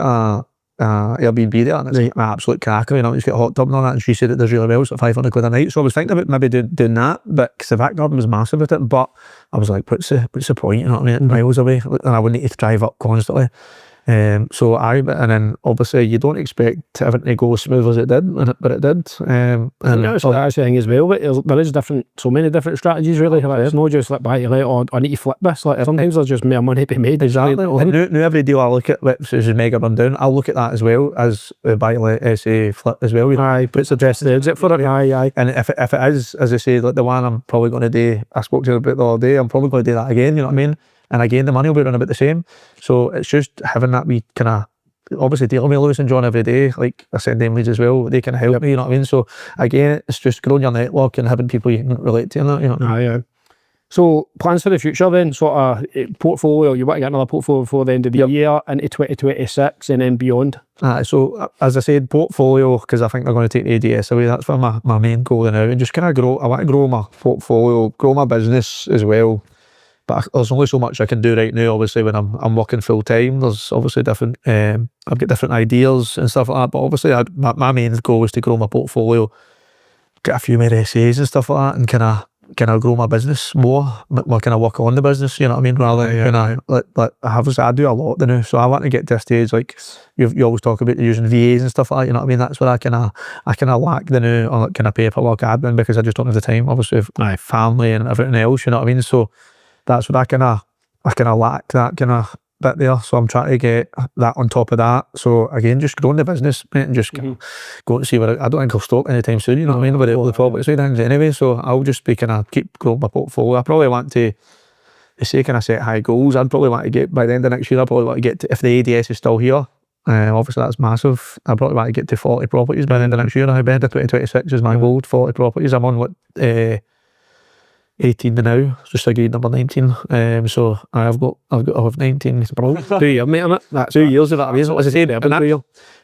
a Airbnb there, and it's an absolute cracker, you know, she's got a hot tub and all that, and she said it does really well, it's like 500 quid a night. So I was thinking about maybe doing that, but because the back garden was massive with it, but I was like, what's the point, you know what I mean, miles away, and I wouldn't need to drive up constantly. And then obviously you don't expect everything to go as smooth as it did, but it did. And that's the thing as well, but there is so many different strategies really. It's not just like buy to let, or I need to flip this. Like sometimes there's just more money to be made. Exactly. And now every deal I look at, which is mega run down, I'll look at that as well as buy to let, say flip as well. You know? Aye, puts the dress the exit for it. Aye. And if it is, as I say, like the one I'm probably going to do, I spoke to you about the other day, I'm probably going to do that again. You know what I mean? And again, the money will be running about the same. So it's just having that wee kind of, obviously dealing with Lewis and John every day, like I send them leads as well, they can help me, you know what I mean? So again, it's just growing your network and having people you can relate to and that, you know. Aye. So plans for the future then, sort of portfolio, you want to get another portfolio before the end of the year, into 2026 and then beyond? So as I said, portfolio, because I think they're going to take the ADS away, that's where my main goal now, and just kind of grow, I want to grow my portfolio, grow my business as well. But there's only so much I can do right now, obviously, when I'm working full time. There's obviously different, I've got different ideas and stuff like that, but obviously my main goal is to grow my portfolio, get a few more essays and stuff like that, and kind of grow my business more kind of work on the business, you know what I mean, rather than I do a lot now, so I want to get to a stage, like you always talk about using VAs and stuff like that, you know what I mean, that's where I kind of lack the new kind of paperwork admin, because I just don't have the time, obviously, with my family and everything else, you know what I mean, so that's what I kind of lack, that kind of bit there. So I'm trying to get that on top of that. So again, just growing the business, mate, and just go and see where I don't think I'll stop anytime soon, you know what I mean, with all the property side things anyway. So I'll just be kind of keep growing my portfolio. I probably want to, they say kind of set high goals. I'd probably want to get, by the end of next year, I'd probably want to get to, if the ADS is still here, obviously that's massive, I'd probably want to get to 40 properties by the end of next year. I bet 2026 is my goal, 40 properties. I'm on 18 now, just agreed number 19. So I have 19. 2 years, mate, on it. That's 2 years of that. As I said,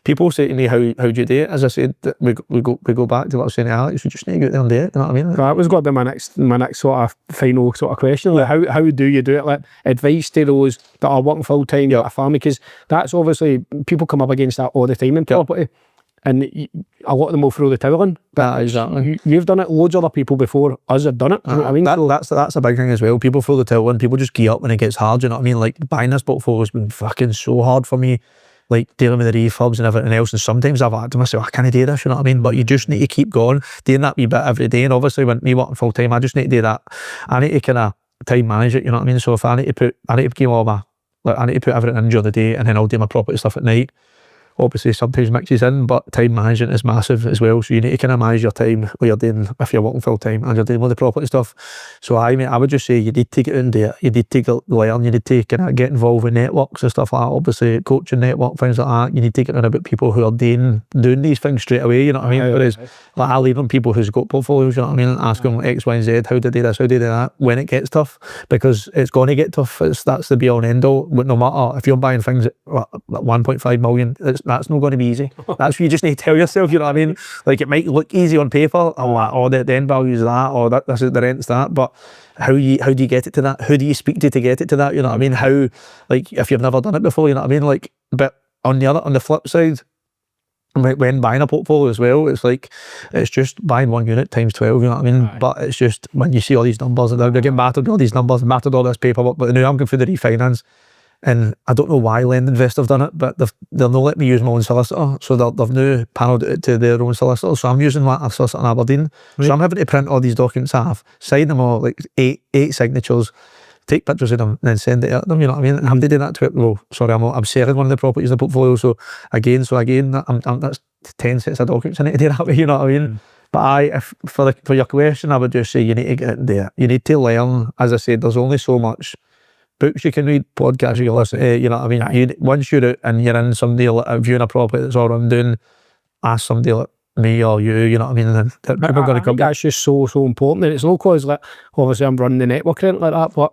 people say to me, how do you do it? As I said, we go back to what I was saying to Alex, we just need to go out there and do it, you know what I mean? That was going to be my next sort of final sort of question. Like, how do you do it? Like, advice to those that are working full time, a family, because that's obviously, people come up against that all the time in property. And a lot of them will throw the towel in. But exactly. You've done it, loads of other people before us have done it. You know what I mean? That's a big thing as well. People throw the towel in, people just gear up when it gets hard, you know what I mean? Like, buying this portfolio has been fucking so hard for me, like dealing with the refurbs and everything else, and sometimes I've had to myself, I can't do this, you know what I mean? But you just need to keep going, doing that wee bit every day, and obviously when me working full time, I just need to do that. I need to kind of time manage it, you know what I mean? So if I need to put everything in during the day, and then I'll do my property stuff at night. obviously sometimes mixes in, but time management is massive as well. So you need to kind of manage your time what you're doing if you're working full time and you're doing all the property stuff. So I would just say you need to get in there, you need to learn, you need to kind of get involved with networks and stuff like that. Obviously coaching network, things like that. You need to get in about people who are doing these things straight away, you know what I mean? Whereas like I leave on people who's got portfolios, you know what I mean? Ask them X, Y, and Z, how did they do this, how did they do that, when it gets tough, because it's going to get tough. That's the be all and end all. But no matter if you're buying things at 1.5 million, that's not going to be easy. That's what you just need to tell yourself, you know what I mean? Like it might look easy on paper, or the end value is that, or this is the rent's that, but how do you get it to that? Who do you speak to get it to that? You know what I mean? How, like, if you've never done it before, you know what I mean? Like, but on the flip side, when buying a portfolio as well, it's like, it's just buying one unit times 12, you know what I mean? But it's just, when you see all these numbers, and they're getting battered with all these numbers, battered all this paperwork, but now I'm going through the refinance, and I don't know why LendInvest have done it, but they'll not let me use my own solicitor, so they've now panelled it to their own solicitor, so I'm using a solicitor in Aberdeen, so I'm having to print all these documents I have, sign them all, like eight signatures, take pictures of them and then send it out to them, you know what I mean? And I'm doing that to it. Well, sorry, I'm selling one of the properties in the portfolio, so again, that's 10 sets of documents I need to do that way, you know what I mean? But for your question, I would just say you need to get in there. You need to learn. As I said, there's only so much books you can read, podcasts you can listen to, you know what I mean? Once you're out and you're in somebody like viewing a property, that's all I'm doing, ask somebody like me or you know what I mean? And people are going to come. That's just so important. And it's not because, like, obviously I'm running the network or anything like that, but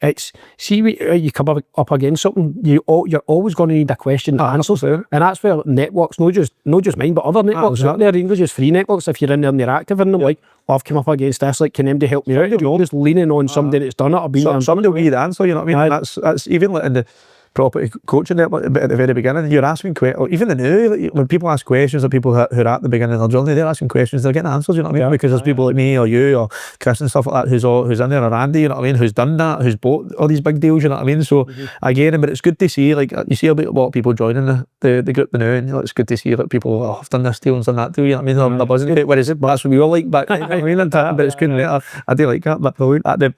it's, see, you come up against something, you're always going to need a question to answer. And that's where networks, not just mine, but other networks out there, even just free networks, if you're in there and you're active in them, like, I've come up against this, like, can anybody help me out? You're always leaning on somebody that's done it or been there. Somebody will give you the answer, you know what I mean? That's even like in the property coaching network at the very beginning, you're asking questions, or even the new, like, when people ask questions, or people who are at the beginning of their journey, they're asking questions, they're getting answers, you know what I mean? Because there's people like me or you or Chris and stuff like that who's in there, or Andy, you know what I mean, who's done that, who's bought all these big deals, you know what I mean? So again, but it's good to see, like, you see a lot of people joining the group now, and it's good to see like people, oh, I've done this deal and done that deal, you know what I mean? I wasn't, what is it? But that's what we all like back, you know what I mean? But it's good, I do like that. But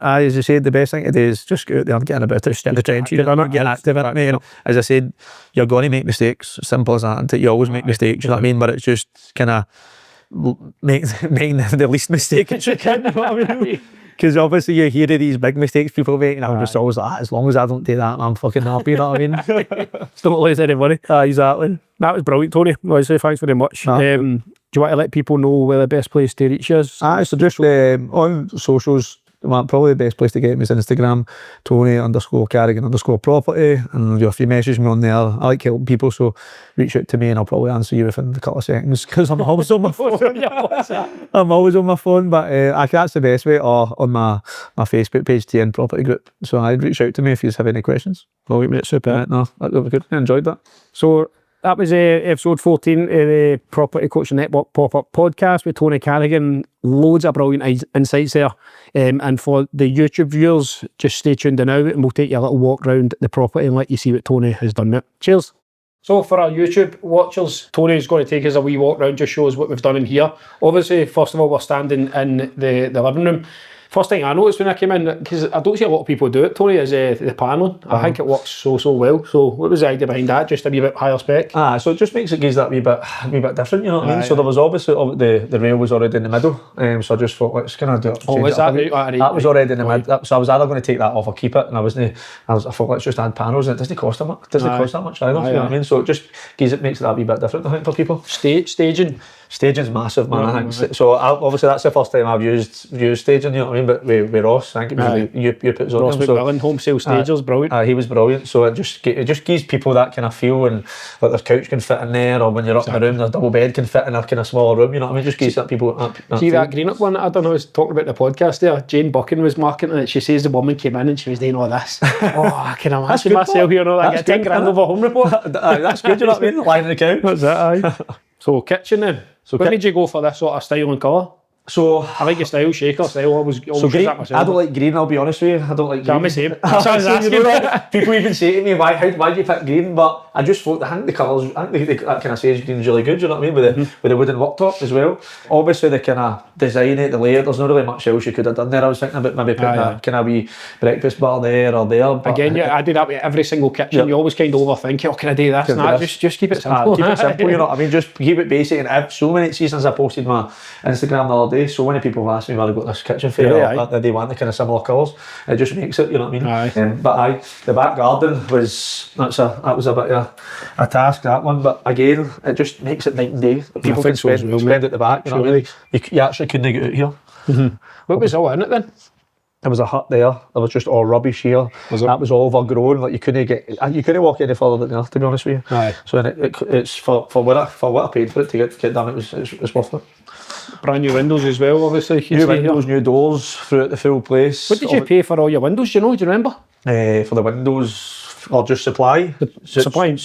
as I said, the best thing to do is just go out there and get about it, step the trenches, get active in it, you know. As I said, you're going to make mistakes, simple as that, and you always make mistakes, you know what I mean? But it's just kind of making the least mistake you can, you know what I mean? Because obviously you hear of these big mistakes people make, and I'm just always like, as long as I don't do that, I'm fucking happy, you know what I mean? Don't lose any money. Exactly. That was brilliant, Tony. Honestly, thanks very much. Do you want to let people know where the best place to reach is? So just on socials, probably the best place to get me is Instagram, Tony_Carrigan_property, and if you message me on there, I like helping people, so reach out to me and I'll probably answer you within a couple of seconds, because I'm always on my phone. I'm always on my phone, but that's the best way, or on my Facebook page, TN Property Group. So I'd reach out to me if you have any questions. Brilliant, mate, super. No, that was good. I enjoyed that. So that was episode 14 of the Property Coaching Network pop-up podcast with Tony Carrigan. Loads of brilliant insights there. And for the YouTube viewers, just stay tuned in now and we'll take you a little walk around the property and let you see what Tony has done there. Cheers. So for our YouTube watchers, Tony's going to take us a wee walk around, just show us what we've done in here. Obviously, first of all, we're standing in the living room. First thing I noticed when I came in, because I don't see a lot of people do it, Tony, is the paneling. I think it works so well. So what was the idea behind that? Just a wee bit higher spec? So it just makes it gives that wee bit different, you know what I mean? So there was obviously, the rail was already in the middle, so I just thought, let's kind of do it. Oh, was that right? That was already in the middle, so I was either going to take that off or keep it, and I thought, let's just add panels, and it doesn't cost that much. It doesn't cost that much either, you know what I mean? So it just makes it that wee bit different, I think, for people. Staging's massive, man. I think. So obviously that's the first time I've used staging, you know what I mean? But with Ross, I think it was you put us on Ross him. McMillan, home sales stagers, brilliant. He was brilliant. So it just gives people that kind of feel, and like their couch can fit in there, or when you're up in the room, their double bed can fit in a kind of smaller room. You know what I mean? Just gives that people that see feel. That green up one. I don't know. I was talking about the podcast there. Jane Buchan was marketing it. She says the woman came in and she was doing all this. Oh, I can imagine myself here. You know, I get 10 grand over home report. That's good. You know what I mean? Lying on the couch. That's it. Aye. So kitchen then. What made you go for this sort of style and colour? So I like your style, shaker style. Always green, use that myself. I don't like green, I'll be honest with you. I don't like green. I'm the same. That's what I was asking. People even say to me, why do you pick green? But I just thought, I think the colours, I think that kind of sage green is really good, you know what I mean? With the wooden worktop as well. Obviously the kind of design it, the layout, there's not really much else you could have done there. I was thinking about maybe putting a kind of wee breakfast bar there or there. But again, yeah, I do that with every single kitchen. You always kind of overthink, oh, can I do this? Nah, just keep it simple. Keep it simple, you know what I mean? Just keep it basic. And I've so many seasons I posted my Instagram the other day, so many people have asked me where I got this kitchen for, or they want the kind of similar colours. It just makes it, you know what I mean? But the back garden was, that was a bit of a task, that one, but again, it just makes it night and day. People can spend at the back, you know what I mean? You actually couldn't get out here. What was all in it then? There was a hut there. There was just all rubbish here. That was all overgrown. Like you couldn't walk any further than there, to be honest with you. So it's for what I paid for it to get done. It's worth it. Brand new windows as well, obviously. New windows, new doors throughout the full place. What did you pay for all your windows? Do you know? Do you remember? For the windows, or just supply? Supply and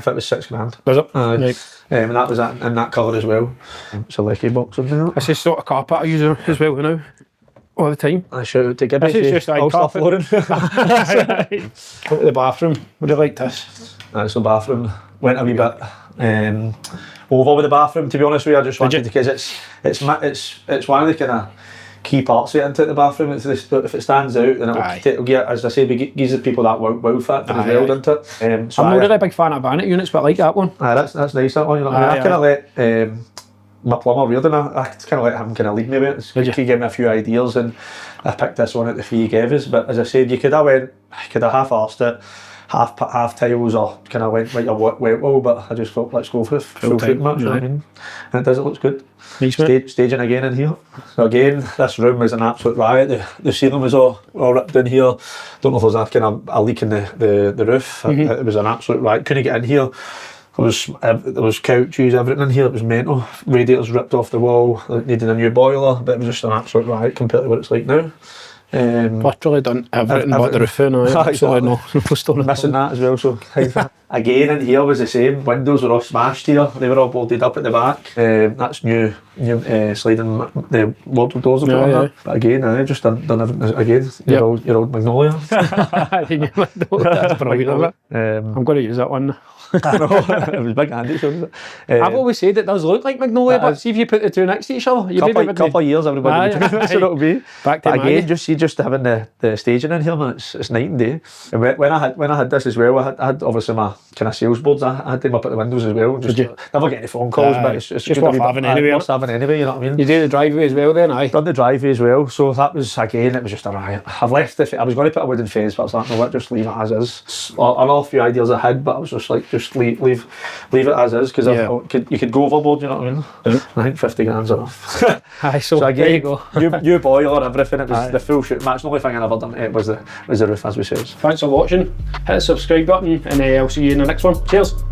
fit was £6,000. Was it? Right. And that was in that colour as well. It's a lecky box in there. This is sort of carpet I use as well now. All the time. I shout out to Gibby. This is just like carpet. Flooring. Go to the bathroom. What do you like this? That's the bathroom. Went a wee bit over with the bathroom, to be honest with you. I just wanted to, because it's one of the kind of key parts of it into the bathroom. If it stands out, then it'll get, as I say, gives the people that wow factor as well, doesn't it? So I'm not really a big fan of vanity units, but I like that one. That's nice, that one. You know what I mean? I kind of let my plumber Reardon, I kind of let him kind of lead me with it. He gave me a few ideas, and I picked this one at the fee he gave us. But as I said, you could have half-arsed it, half tiles, or kind of went like a wet wall. But I just thought, let's go for full foot match. You know what I mean? And it looks good. Nice, Staging again in here. So again, this room was an absolute riot. The ceiling was all ripped in here. Don't know if there's a kind of a leak in the roof. It was an absolute riot. Couldn't get in here. There was couches, everything in here. It was mental. Radiators ripped off the wall. It needed a new boiler, but it was just an absolute riot compared to what it's like now. Literally done everything but the roof. Absolutely missing that as well. So again, in here was the same. Windows were all smashed here. They were all bolted up at the back. That's new sliding the wardrobe doors. But again, just done everything again. Your old Magnolia. That's brilliant. I'm going to use that one. I know, it was big handy. I've always said it does look like Magnolia, but see if you put the two next to each other, couple of years everybody would do that's what it'll be. But again, just having the staging in here, man, it's night and day. And when I had this as well, I had obviously my kind of sales boards. I had them up at the windows as well. Just never get any phone calls, but it's just worth having anyway. Worth having anyway, you know what I mean? You do the driveway as well then, Done the driveway as well, so that was, again, it was just a riot. I've left I was going to put a wooden fence, but I was like, no, what, just leave it as is. Another few ideas I had, but I was just like, just leave it as is, because you could go overboard, you know what I mean? I think 50 grand's enough. So again, there you go. New boiler, everything. It was the full shoot match. The only thing I never done was the roof, as we said. Thanks for watching. Hit the subscribe button, and I'll see you in the next one. Cheers.